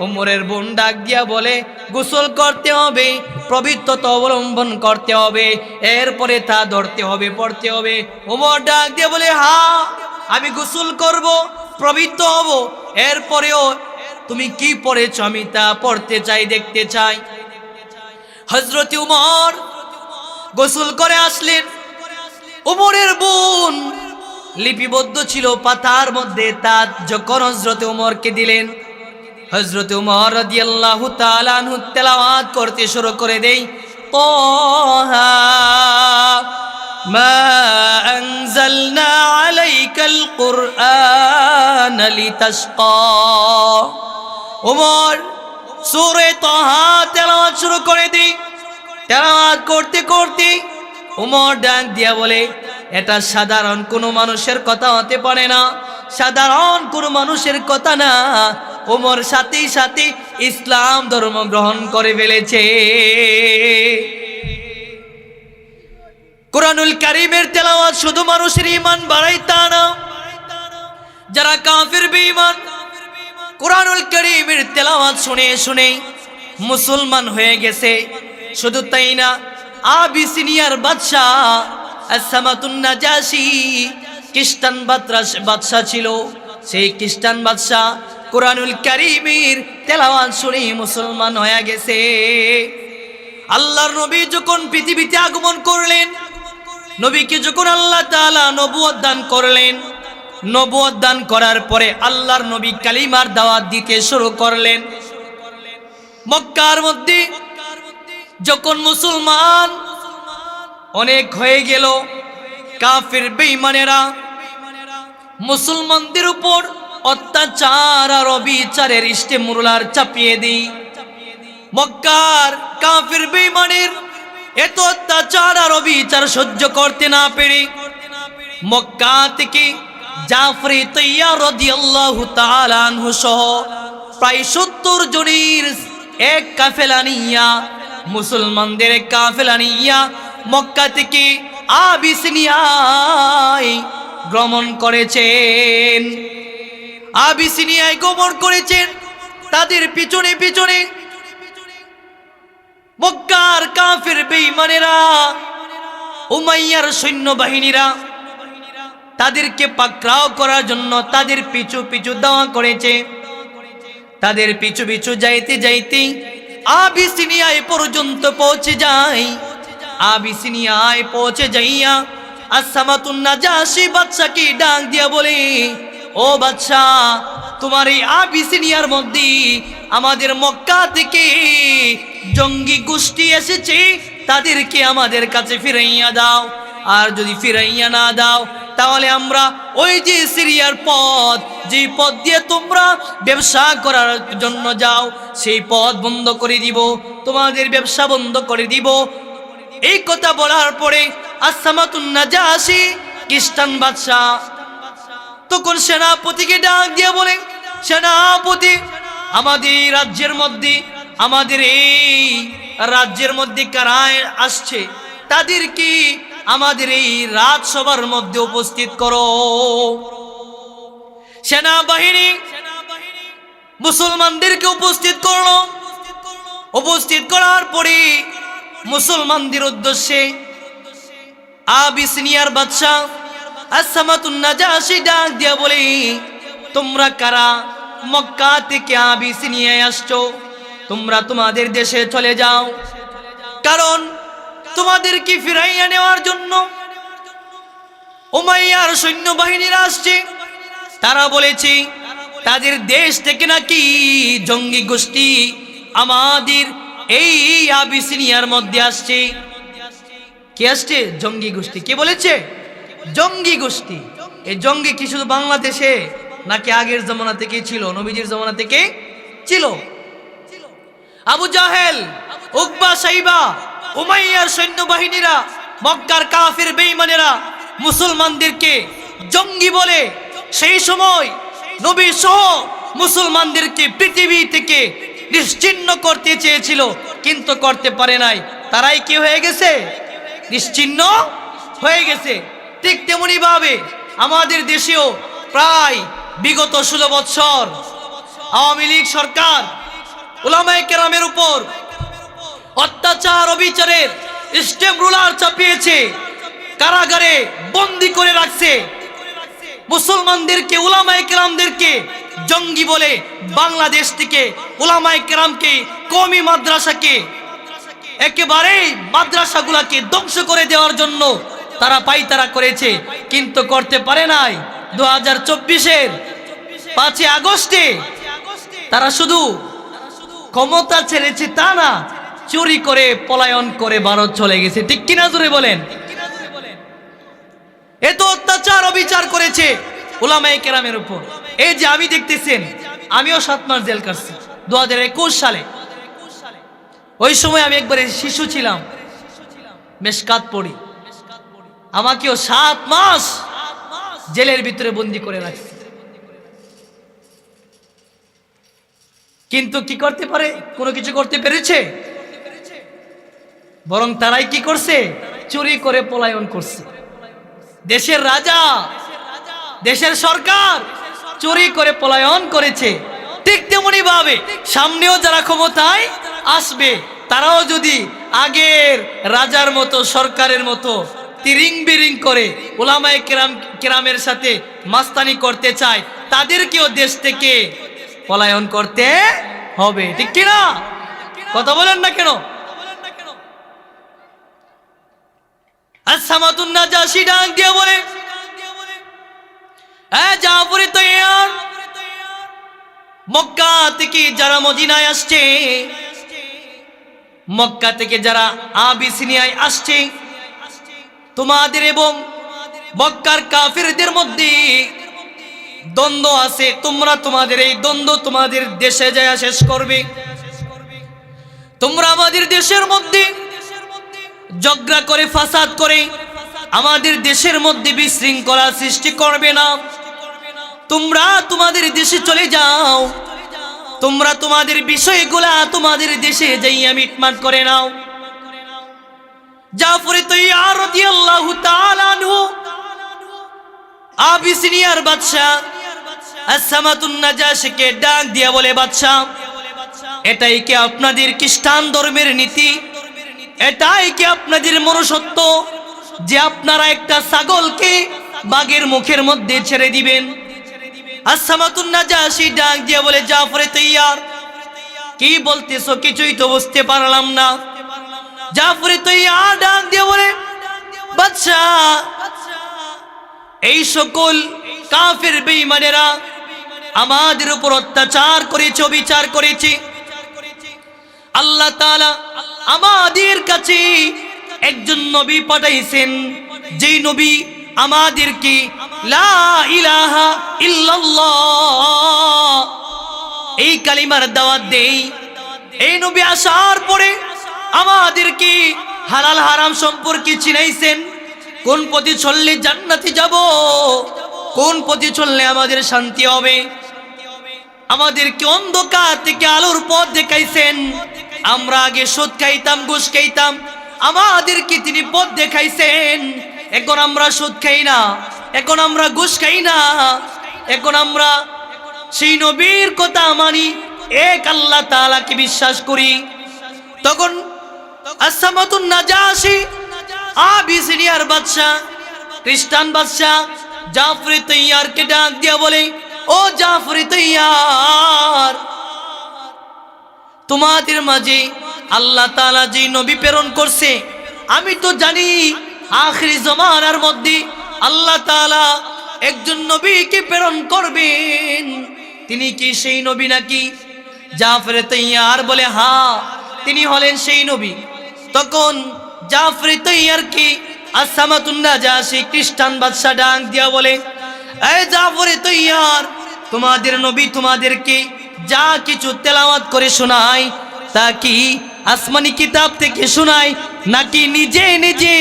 ওমরের বোন ডাক দিয়া বলে, গোসল করতে হবে, পবিত্রতা অবলম্বন করতে হবে, এরপরে তা ধরতে হবে, পড়তে হবে। ওমর ডাক দিয়ে বলে, হ্যাঁ আমি গোসল করব, পবিত্র হব, এরপরেও তুমি কি পড়েছ আমি তা পড়তে চাই, দেখতে চাই। হযরত ওমর গোসল করে আসলেন। ওমরের বোন লিপিবদ্ধ ছিল পাতার মধ্যে। তা যখন হযরত ওমরকে দিলেন, হযরত ওমর রাদিয়াল্লাহু তাআলা আনহু তেলাওয়াত করতে শুরু করে দেই, তাহা মা আনজালনা আলাইকাল কুরআন লিতাশকা। ওমর সূরা তাহা তেলাওয়াত শুরু করে দেই। তেলাওয়াত করতে করতে ওমর ডাক দিয়া বলে, এটা সাধারণ কোনো মানুষের কথা হতে পারে না, সাধারণ কোনো মানুষের কথা না। ওমর সাথে সাথে ইসলাম ধর্ম গ্রহণ করে ফেলেছে। কুরআনুল কারীমের তেলাওয়াত শুধু মানুষের ঈমান বাড়ায় তা না, যারা কাফির বেঈমান কুরআনুল কারীমের তেলাওয়াত শুনে শুনে মুসলমান হয়ে গেছে। শুধু তাই না, আবিসিনিয়ার বাদশা আসসামাতুন নাজাশী খ্রিস্টান বাদশা ছিল। সেই খ্রিস্টান বাদশা কুরআনুল কারীমের তেলাওয়াত শুনে মুসলমান হয়ে গেছে। আল্লাহর নবী যখন পৃথিবীতে আগমন করলেন, নবীকে যখন আল্লাহ তাআলা নবুয়ত দান করলেন, নবুয়ত দান করার পরে আল্লাহর নবী কালিমার দাওয়াত দিতে শুরু করলেন। মক্কার মধ্যে যখন মুসলমান অনেক হয়ে গেল, কাফির বেঈমানেরা মুসলমানদের উপর অত্যাচার আর অবিচারের ইস্তেমরুলার চাপিয়ে দেই। মক্কার কাফির বেঈমানের এত অত্যাচার আর অবিচার সহ্য করতে না পেরে মক্কা থেকে জাফর তাইয়ার রাদিয়াল্লাহু তাআলা আনহু সহ প্রায় 70 জনের এক কাফেলা নিয়া, মুসলমানদের এক কাফেলা নিয়া মক্কা থেকে আবিসিনিয়ায় গমন করেছেন। আবিসিনিয়ায় গমন করেছেন। তাদের পিছনে পিছনে মক্কার কাফির বেঈমানেরা, উমাইয়ার সৈন্যবাহিনীরা তাদেরকে পাকড়াও করার জন্য তাদের পিছু পিছু দাওয়া করেছে। তাদের পিছু পিছু যাইতে যাইতে আবিসিনিয়ায় পর্যন্ত পৌঁছে যায়। আবিসিনিয়ায় পৌঁছে যাইয়া আসসামাতুন নাজাশী বাদশাকে ডাক দিয়া বলে, ও বাদশা, তোমার এই আবিসিনিয়ার মধ্যে আমাদের মক্কা থেকে জঙ্গি গোষ্ঠী এসেছে, তাদেরকে আমাদের কাছে ফিরাইয়া দাও। আর যদি ফিরাইয়া না দাও তাহলে আমরা ওই যে সিরিয়ার পথ, যে পথ দিয়ে তোমরা ব্যবসা করার জন্য যাও, সেই পথ বন্ধ করে দিব, তোমাদের ব্যবসা বন্ধ করে দিব। এই কথা বলার পরে আসসামাতুন নাজাশী খ্রিস্টান বাদশা তখন সেনাপতিকে ডাক দিয়ে বলে, সেনাপতি, আমাদের রাজ্যের মধ্যে, আমাদের এই রাজ্যের মধ্যে কারা আসছে তাদেরকে আমাদের এই রাজসভার মধ্যে উপস্থিত করো। সেনাবাহিনী মুসলমানদেরকে উপস্থিত করলো। উপস্থিত করার পরে মুসলমানদের উদ্দেশ্যে আবিসিনিয়ার বাদশা আসসামাতুন নাজাশী ডাক দিয়া বলে, তোমরা কারা? মক্কা থেকে আবিসিনিয়ায় আসছো, তোমরা তোমাদের দেশে চলে যাও, কারণ তোমাদেরকে ফিরাইয়া নেওয়ার জন্য উমাইয়ার সৈন্যবাহিনীরা আসছে। তারা বলেছে তাদের দেশ থেকে নাকি জঙ্গি গোষ্ঠী আমাদের এই আবিসিনিয়ার মধ্যে আসছে। কে আসছে? জঙ্গি গোষ্ঠী। কে বলেছে? জঙ্গি গোষ্ঠী। এই জঙ্গি কি শুধু বাংলাদেশে নাকি আগের জমানা থেকে ছিল? নবীজির জমানা থেকে ছিল। আবু জাহেল, উকবা, সাইবা, উমাইয়ার সৈন্যবাহিনীরা, মক্কার কাফির বেঈমানেরা মুসলমানদেরকে জঙ্গি বলে সেই সময় নবী সহ মুসলমানদেরকে পৃথিবী থেকে নিশ্চিহ্ন করতে চেয়েছিল, কিন্তু করতে পারে নাই। তারাই কি হয়ে গেছে? নিশ্চিহ্ন হয়ে গেছে। ঠিক তেমনি ভাবে আমাদের দেশেও প্রায় বিগত 16 বছর আওয়ামী লীগ সরকার উলামায়ে কেরামের উপর অত্যাচার অবিচারের স্টেম রুলার চাপিয়েছে, কারাগারে বন্দী করে রাখছে। মুসলমানদেরকে, উলামায়ে কেরামদেরকে জঙ্গি বলে বাংলাদেশ থেকে উলামায়ে কেরামকে, কওমি মাদ্রাসাকে, একেবারে মাদ্রাসাগুলোকে ধ্বংস করে দেওয়ার জন্য তারা পায়তারা করেছে। কিন্তু করতে পারে নাই। 2024-এর 5ই আগস্টে তারা শুধু ক্ষমতা ছেড়েছে তা না, চুরি করে পলায়ন করে ভারত চলে গেছে। ঠিক কিনা জোরে বলেন? এত অত্যাচার অবিচার করেছে উলামায়ে কেরামের উপর। এই যে আমি দেখতেছেন, আমিও 7 মাস জেল কাটছি 2021 সালে। ওই সময় আমি একবারে শিশু ছিলাম, মেশকাত পড়ি, আমাকেও 7 মাস জেলের ভিতরে বন্দি করে রাখছে। কিন্তু কি করতে পারে? কোনো কিছু করতে পেরেছে? বরং তারাই কি করছে? চুরি করে পলায়ন করছে। দেশের রাজা, দেশের সরকার চুরি করে পলায়ন করেছে। ঠিক তেমনি ভাবে সামনেও যারা ক্ষমতায় আসবে, তারাও যদি আগের রাজার মতো, সরকারের মতো তিরিং বিরিং করে উলামায়ে কেরামের সাথে মাস্তানি করতে চায়, তাদেরকেও দেশ থেকে পলায়ন করতে হবে। ঠিক কিনা? কথা বলেন না কেন? আসসামাতুন নাজাশি ডাক দিয়ে বলে, জাফর তৈয়ার, মক্কা থেকে যারা মদিনায় আসছে, মক্কা থেকে যারা আবিসিনিয়ায় আসছে, তোমাদের এবং মক্কার কাফিরদের মধ্যে দ্বন্দ্ব আছে। তোমরা তোমাদের এই দ্বন্দ্ব তোমাদের দেশে যায় শেষ করবে। তোমরা আমাদের দেশের মধ্যে ঝগড়া করে, ফাসাদ করে আমাদের দেশের মধ্যে বিশৃঙ্খলা সৃষ্টি করবে না। তোমরা তোমাদের দেশে চলে যাও, তোমরা তোমাদের বিষয়গুলা তোমাদের দেশে যাইয়া মিটমাট করে নাও। জাফর তৈয়ার রাদিয়াল্লাহু তাআলা আনহু আবিসিনিয়ার বাদশা আসসামাতুন নাজাশিকে ডাক দিয়া বলে, বাদশা, এটাই কি আপনাদের খ্রিস্টান ধর্মের নীতি? এটাই কি আপনাদের মনুষ্যত্ব যে আপনারা একটা ছাগলকে বাঘের মুখের মধ্যে ছেড়ে দিবেন? আসসামাতুন নাজাশি ডাক দিয়া বলে, জাফর তৈয়ার, কি বলতেছো? কিছুই তো বুঝতে পারলাম না। জাফর তৈয়ার ডাক দিয়া বলে, বাদশা, এই সকল কাফির বেঈমানেরা আমাদের উপর অত্যাচার করেছে, বিচার করেছে। আল্লাহ তাআলা আমাদের কাছে একজন নবী পাঠাইছেন, যেই নবী আমাদেরকে লা ইলাহা ইল্লাল্লাহ এই কালিমার দাওয়াত দেই। এই নবী আসার পরে আমাদেরকে হালাল হারাম সম্পর্কে চিনাইছেন, কোন পথে চললে জান্নাতে যাব, কোন পথে চললে আমাদের শান্তি হবে। আমাদেরকে অন্ধকার থেকে আলোর পথ দেখাইছেন। আমরা আগে সুদ খাইতাম, ঘুষ খাইতাম, আমাদেরকে তিনি পথ দেখাইছেন। এখন আমরা সুদ খাই না, এখন আমরা ঘুষ খাই না, এখন আমরা সেই নবীর কথা মানি, এক আল্লাহ তাআলাকে বিশ্বাস করি। তখন আসসামাতুন নাজাশি আবিসিনিয়ার বাদশা, খ্রিস্টান বাদশা জাফর তৈয়ারকে ডাক দিয়া বলে, ও জাফর তৈয়ার, তোমাদের মাঝে আল্লাহ তাআলা যে নবী প্রেরণ করছে, আমি তো জানি আখিরি জামানার মধ্যে আল্লাহ তাআলা একজন নবীকে প্রেরণ করবেন। তিনি কি সেই নবী নাকি? জাফর তৈয়ার বলে, হ্যাঁ, তিনি হলেন সেই নবী। তখন জাফর তৈয়ারকে আসসামাতুন নাজাশি খ্রিস্টান বাদশা ডাক দিয়া বলে, এই জাফর তৈয়ার, তোমাদের নবী তোমাদেরকে যা কিছু তেলাওয়াত করে শোনায়, তা কি আসমানি কিতাব থেকে শোনায় নাকি নিজে নিজে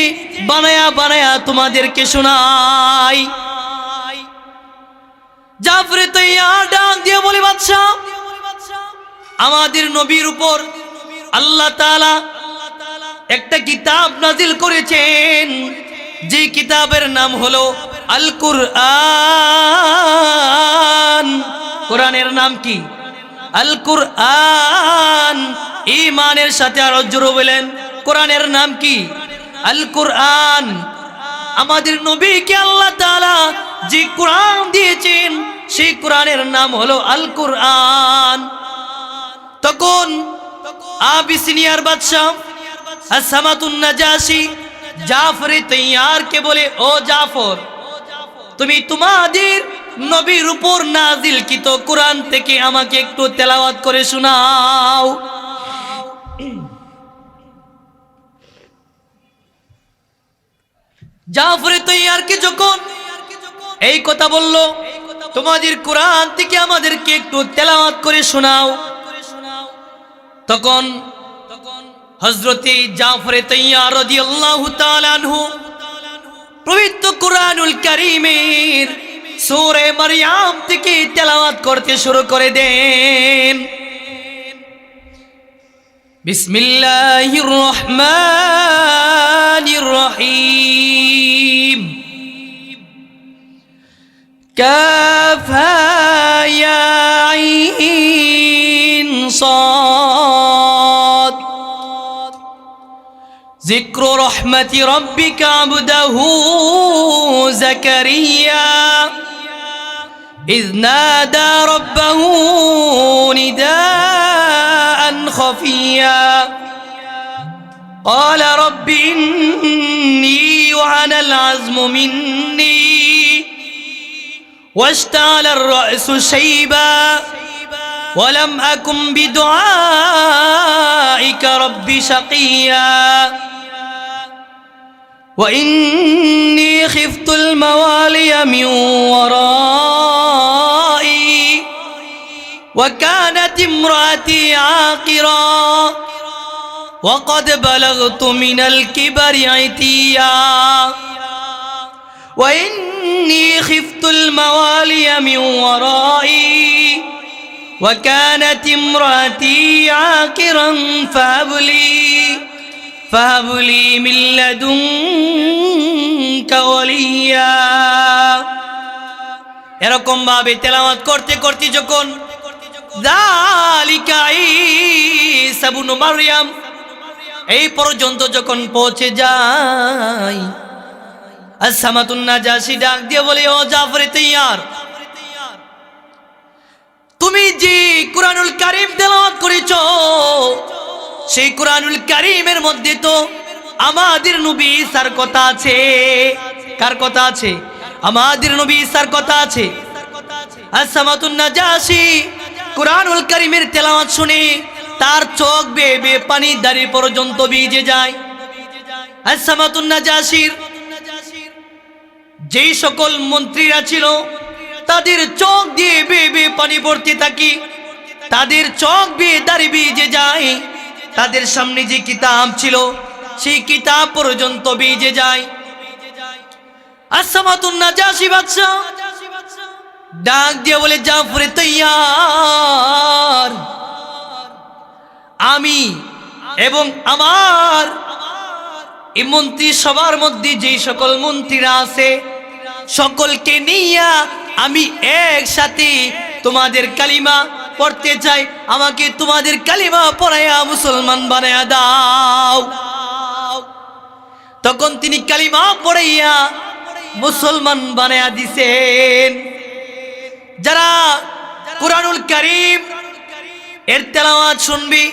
বানায়া বানায়া তোমাদেরকে শোনায়? জাফর তৈয়ার ডাক দিয়ে বলে, বাদশা, আমাদের নবীর উপর আল্লাহ তাআলা একটা কিতাব নাজিল করেছেন, যে কিতাবের নাম হলো আল কুরআন। কোরআনের নাম কি? আল কুরআন। ঈমানের সাথে আরো জোরে বলেন, কোরআনের নাম কি? আল কুরআন। আমাদের নবীকে আল্লাহ তাআলা যে কোরআন দিয়েছেন, সেই কোরআনের নাম হলো আল কুরআন। তখন আবিসিনিয়ার বাদশা আসসামাতুন নাজাশি জাফর তৈয়ারকে বলে, ও জাফর, তুমি তোমাদের নবীর উপর নাজিলকৃত কোরআন থেকে আমাকে একটু তেলাওয়াত করে শোনাও। জাফর তৈয়ারকে যখন এই কথা বলল, তোমাদের কোরআন থেকে আমাদেরকে একটু তেলাওয়াত করে শোনাও, তখন হযরতে জাফর তৈয়ার রাদিয়াল্লাহু তাআলা আনহু পবিত্র কুরআনুল কারীমের সূরা মারইয়াম থেকে তেলাওয়াত করতে শুরু করে দেন। বিসমিল্লাহির রহমানির রহিম। কাফ হা ইয়া আইন সাদ। ذكر رحمة ربك عبده زكريا إذ نادى ربه نداء خفيا قال رب إني وهن العزم مني واشتعل الرأس شيبا ولم أكن بدعائك رب شقيا وإني خفت الموالي من ورائي وكانت امرأتي عاقرا وقد بلغت من الكبر عتيا وإني خفت الموالي من ورائي وكانت امرأتي عاقرا فهب لي من لدنك وليا। এরকম ভাবে তেলাওয়াত করতে করতে যখন যালিকা ঈসা ইবনে মারইয়াম এই পর্যন্ত যখন পৌঁছে যায়, আসসামাতুন নাজাশি ডাক দিয়ে বলে, ও জাফর তৈয়ার, তুমি যে কুরআনুল কারীম তেলাওয়াত করেছো সেই কুরআনুল কারীমের মধ্যে তো আমাদের নবী ঈসার কথা আছে। কার কথা আছে? আমাদের নবী ঈসার কথা আছে। আসসামাতুন নাজাশি কুরআনুল কারীমের তেলাওয়াত শুনে তার চোখ বেয়ে বেয়ে পানি দাঁড়ি পর্যন্ত ভিজে যায়। আসসামাতুন নাজাশির যেই সকল মন্ত্রীরা ছিল তাদের চোখ দিয়ে বেয়ে বেয়ে পানি পড়তে থাকে, তাদের চোখ বেয়ে দাঁড়ি ভিজে যায়। তাদের সামনে যে কিতাব ছিল সেই কিতাব পর্যন্ত ভিজে যায়। আসসামাতুন নাজাশি বাদশা ডাক দিয়ে বলে, জাফর তৈয়ার, আমি এবং আমার এই মন্ত্রী সবার মধ্যে যেই সকল মন্ত্রীরা আছে সকলকে নিয়ে আমি একসাথে তোমাদের কালিমা পড়তে চাই, আমাকে তোমাদের কালিমা পড়াইয়া মুসলমান বানায়া দাও। তখন তিনি কালিমা পড়াইয়া মুসলমান বানায়া দিছেন। যারা কুরআনুল কারীম এর তেলাওয়াত শুনবে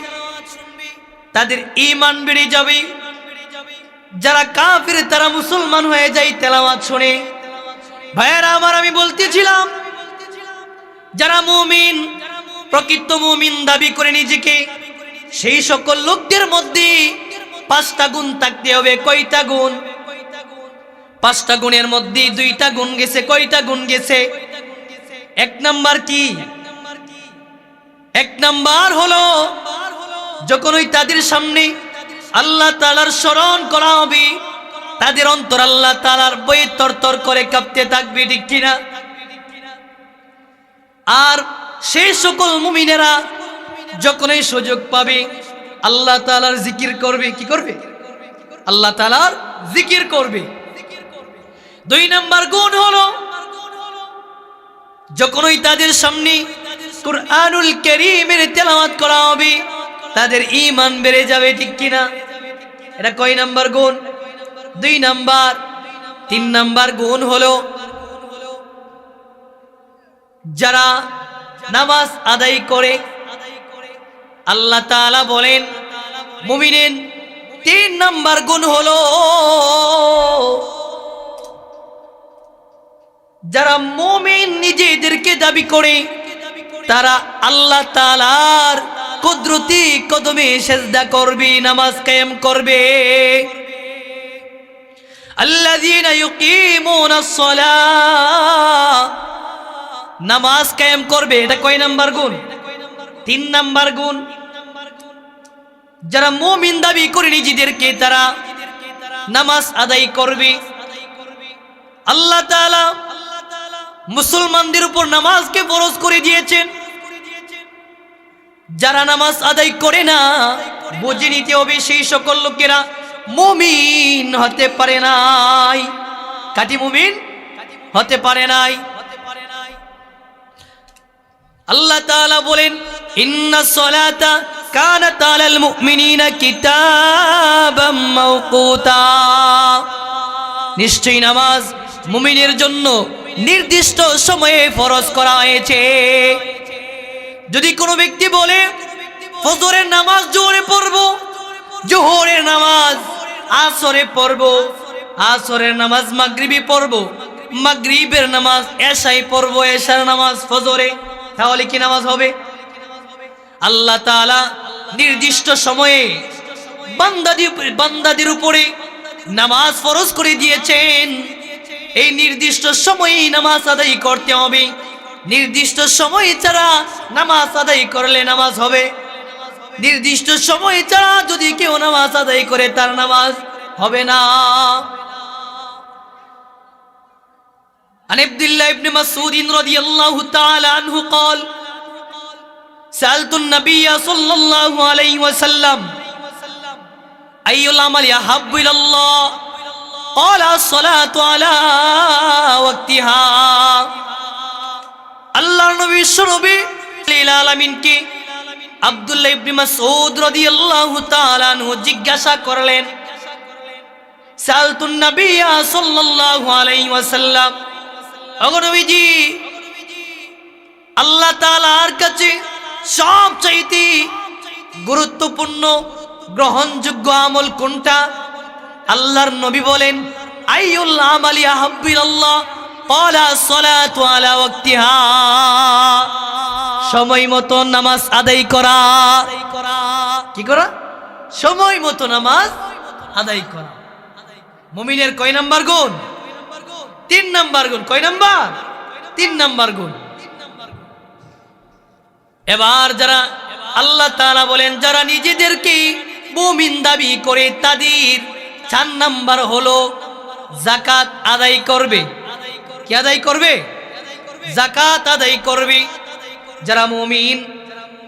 তাদের ঈমান বেড়ে যাবে, যারা কাফির তারা মুসলমান হয়ে যায় তেলাওয়াত শুনে। ভাইয়েরা আমার, আমি বলতেছিলাম যারা মুমিন, প্রকৃত মুমিন দাবি করে নিজেকে, সেই সকল লোকদের মধ্যে 5টা গুণ থাকতে হবে। কয়টা গুণ? 5টা গুণের মধ্যে 2টা গুণ গেছে। কয়টা গুণ গেছে? 1 নাম্বার কি? 1 নাম্বার হলো যখনই তাদের সামনে আল্লাহ তাআলার স্মরণ করা হবে তাদের অন্তর আল্লাহ তাআলার ভয়ে তরতর করে কাঁপতে থাকবে, ঠিক কিনা? আর সেই সকল মুমিনেরা যখনই সুযোগ পাবে আল্লাহ তাআলার জিকির করবে। কি করবে? আল্লাহ তাআলার জিকির করবে। 2 নাম্বার গুণ হলো যখনই তাদের সামনে কুরআনুল কারীমের তেলাওয়াত করা হবে তাদের ঈমান বেড়ে যাবে, ঠিক কিনা? এটা কয় নাম্বার গুণ? 2 নাম্বার। 3 নাম্বার গুণ হলো যারা নামাজ আদায় করে, আল্লাহ তাআলা বলেন মুমিনের 3 নাম্বার গুণ হলো যারা মুমিন নিজেদেরকে দাবি করে তারা আল্লাহ তাআলার কুদরতি কদমে সেজদা করবে, নামাজ কায়েম করবে। আল্লাযীনা ইউকিমুনাস সালাহ, নামাজ কায়েম করবে। এটা কয় নাম্বার গুণ? 3 নাম্বার গুণ। যারা মুমিন দাবি করে নিজেদেরকে তারা নামাজ আদায় করবে। আল্লাহ তাআলা মুসলমানদের উপর নামাজকে ফরজ করে দিয়েছেন। যারা নামাজ আদায় করে না বুঝে নিতে হবে সেই সকল লোকেরা মুমিন হতে পারে নাই, কাটি মুমিন হতে পারে নাই। আল্লাহ তাআলা বলেন ইন্নাস সালাতা কানাত আলাল মুমিনিনা কিতাবাম মাওকুতা, নিশ্চয়ই নামাজ মুমিনের জন্য নির্দিষ্ট সময়ে ফরজ করা হয়েছে। যদি কোনো ব্যক্তি বলে ফজরের নামাজ জোহরে পড়ব, জোহরের নামাজ আসরে পড়ব, আসরের নামাজ মাগরিবে পড়ব, মাগরিবের নামাজ এশায় পড়ব, এশার নামাজ ফজরে, তাহলে কি নামাজ হবে? আল্লাহ তাআলা নির্দিষ্ট সময়ে বান্দাদের উপরে নামাজ ফরজ করে দিয়েছেন। এই নির্দিষ্ট সময়ে নামাজ আদায় করতে হবে। নির্দিষ্ট সময় ছাড়া নামাজ আদায় করলে নামাজ হবে। নির্দিষ্ট সময় ছাড়া যদি কেউ নামাজ আদায় করে তার নামাজ হবে না। عن عبد الله بن مسعود رضي الله تعالى عنه قال سألت النبي صلى الله عليه وسلم أي العمل أحب إلى الله قال الصلاة على وقتها। আল্লাহর নবী বিশ্বনবী লিল আলামিনকে আব্দুল্লাহ ইবনে মাসউদ রাদিয়াল্লাহু তাআলা আনহু জিজ্ঞাসা করলেন, সালতুন নবিয়্যা সাল্লাল্লাহু আলাইহি ওয়াসাল্লাম, ওগো নবীজি আল্লাহ তাআলার কাছে সবচাইতে গুরুত্বপূর্ণ গ্রহণযোগ্য আমল কোনটা? আল্লাহর নবী বলেন আইয়ুল আমালি আহাব্বু ইলাল্লাহ ক্বালা সলাতু আলা ওয়াক্তিহা, সময় মতো নামাজ আদায় করা। কি করা? সময় মতো নামাজ আদায় করা। মুমিনের কয় নাম্বার গুণ? 3 নাম্বার গুণ। কয় নাম্বার? 3 নাম্বার গুণ। এবার যারা আল্লাহ তাআলা বলেন যারা নিজেদেরকে মুমিন দাবি করে তাদের 4 নাম্বার হলো যাকাত আদায় করবে। কি আদায় করবে? যাকাত আদায় করবে। যারা মুমিন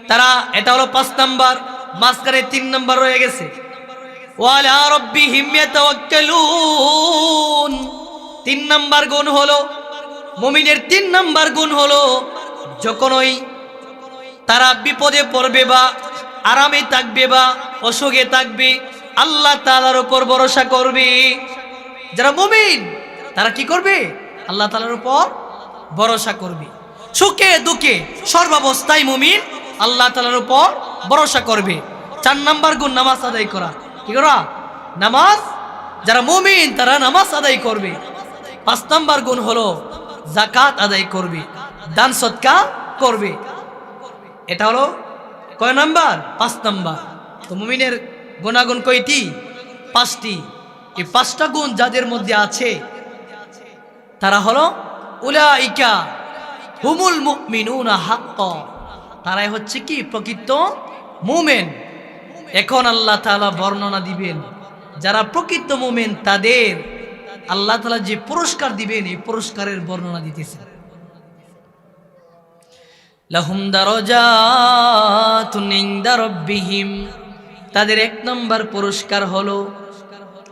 তারা, এটা হলো 5 নাম্বার, মাঝখানে 3 নাম্বার রয়ে গেছে। ওয়ালা রাব্বিহিম ইয়াতাওয়াক্কালুন, 3 নাম্বার গুণ হলো মুমিনের 3 নাম্বার গুণ হলো যখনই তারা বিপদে পড়বে বা আরামে থাকবে বা অসুখে থাকবে আল্লাহ তাআলার উপর ভরসা করবে। যারা মুমিন তারা কি করবে? আল্লাহ তাআলার উপর ভরসা করবে। সুখে দুঃখে সর্বাবস্থায় মুমিন আল্লাহ তাআলার উপর ভরসা করবে। 4 নাম্বার গুণ নামাজ আদায় করা। কি করা? নামাজ। যারা মুমিন তারা নামাজ আদায় করবে। 5 নাম্বার গুণ হলো যাকাত আদায় করবে, দান সদকা করবে। এটা হলো কয় নাম্বার? 5 নাম্বার। তো মুমিনের গুণাগুণ কয়টি? 5টি। এই 5টা গুণ যাদের মধ্যে আছে তারা হলো উলাইকা হুমুল মুমিনুনা হাক্কা, তারাই হচ্ছে কি প্রকৃত মুমিন। এখন আল্লাহ তাআলা বর্ণনা দিবেন যারা প্রকৃত মুমিন তাদের আল্লাহ তাআলা যে পুরস্কার দিবেন এই পুরস্কারের বর্ণনা দিতেছেন। লাহুম দারাজাতুন ইনদা রাব্বিহিম, তাদের 1 নম্বর পুরস্কার হলো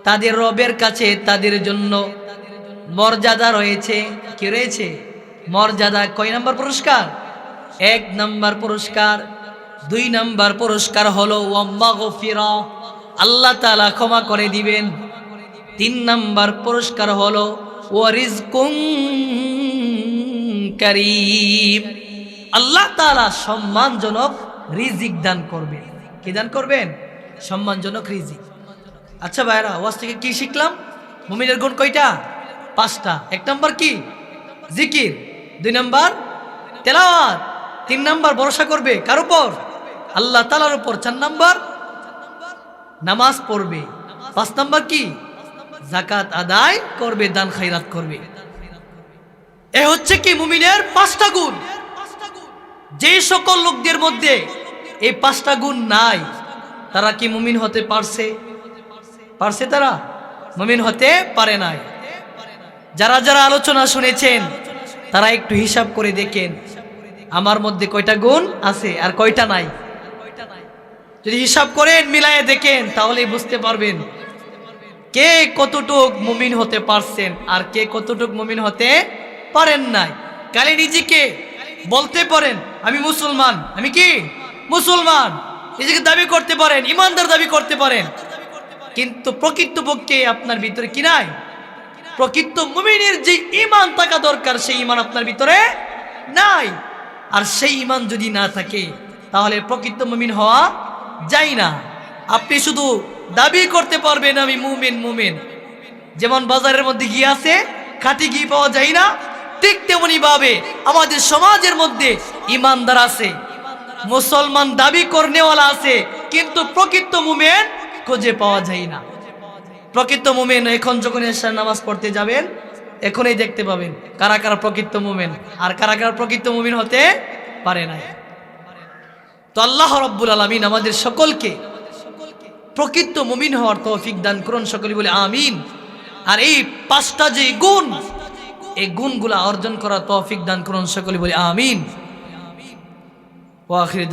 তাদের রবের কাছে তাদের জন্য মর্যাদা রয়েছে। কি রয়েছে? মর্যাদা। কয় নম্বর পুরস্কার? 1 নম্বর পুরস্কার। 2 নম্বর পুরস্কার হলো ওয়ামাগফিরা, আল্লাহ তাআলা ক্ষমা করে দিবেন। 3 নম্বর পুরস্কার হলো ওয়ারিজকুম কারীম, আল্লাহ তাআলা সম্মানজনক রিজিক দান করবেন। কি দান করবেন? সম্মানজনক রিজিক। আচ্ছা ভাইরা, ওয়াজ থেকে কি শিখলাম? মুমিনের গুণ কয়টা? 5টা। 1 নম্বর কি? জিকির, 2 নাম্বার তেলাওয়াত, 3 নাম্বার ভরসা করবে কার উপর? আল্লাহ তাআলার উপর। 4 নাম্বার নামাজ পড়বে। 5 নাম্বার কি? যাকাত আদায় করবে, দান খায়রাত করবে। এ হচ্ছে কি মুমিনের 5টা গুণ। যে সকল লোকদের মধ্যে এই 5টা গুণ নাই, তারা কি মুমিন হতে পারছে? পারছে? তারা মুমিন হতে পারে নাই। যারা যারা আলোচনা শুনেছেন তারা একটু হিসাব করে দেখেন আমার মধ্যে কয়টা গুণ আছে আর কয়টা নাই। যদি হিসাব করেন, মিলায়ে দেখেন, তাহলে বুঝতে পারবেন কে কতটুক মুমিন হতে পারছেন আর কে কতটুক মুমিন হতে পারেন নাই। কালে নিজেকে বলতে পারেন আমি মুসলমান, আমি কি মুসলমান, নিজেকে দাবি করতে পারেন, ইমানদার দাবি করতে পারেন, কিন্তু প্রকৃতপক্ষে আপনার ভিতরে কি নাই? প্রকৃত মুমিনের যে ঈমান থাকা দরকার সেই ঈমান আপনার ভিতরে নাই। আর সেই ঈমান যদি না থাকে তাহলে প্রকৃত মুমিন হওয়া যায় না। আপনি শুধু দাবি করতে পারবেন আমি মুমিন মুমিন, যেমন বাজারের মধ্যে ঘি আছে, খাঁটি ঘি পাওয়া যায় না, ঠিক তেমনি ভাবে আমাদের সমাজের মধ্যে ঈমানদার আছে, মুসলমান দাবি করনেওয়ালা আছে, কিন্তু প্রকৃত মুমিন খুঁজে পাওয়া যায় না। প্রকৃত মুমিন এখন যখন এশার নামাজ পড়তে যাবেন এখনই দেখতে পাবেন কারা কারা প্রকৃত মুমিন আর কারা কারা প্রকৃত মুমিন হতে পারে না। তো আল্লাহ রাব্বুল আলামিন আমাদের সকলকে প্রকৃত মুমিন হওয়ার তৌফিক দান করুন, সকলে বলে আমিন। আর এই 5টা যে গুণ, এই গুণগুলা অর্জন করার তৌফিক দান করুন, সকলে বলে আমিন। ওয়া আখির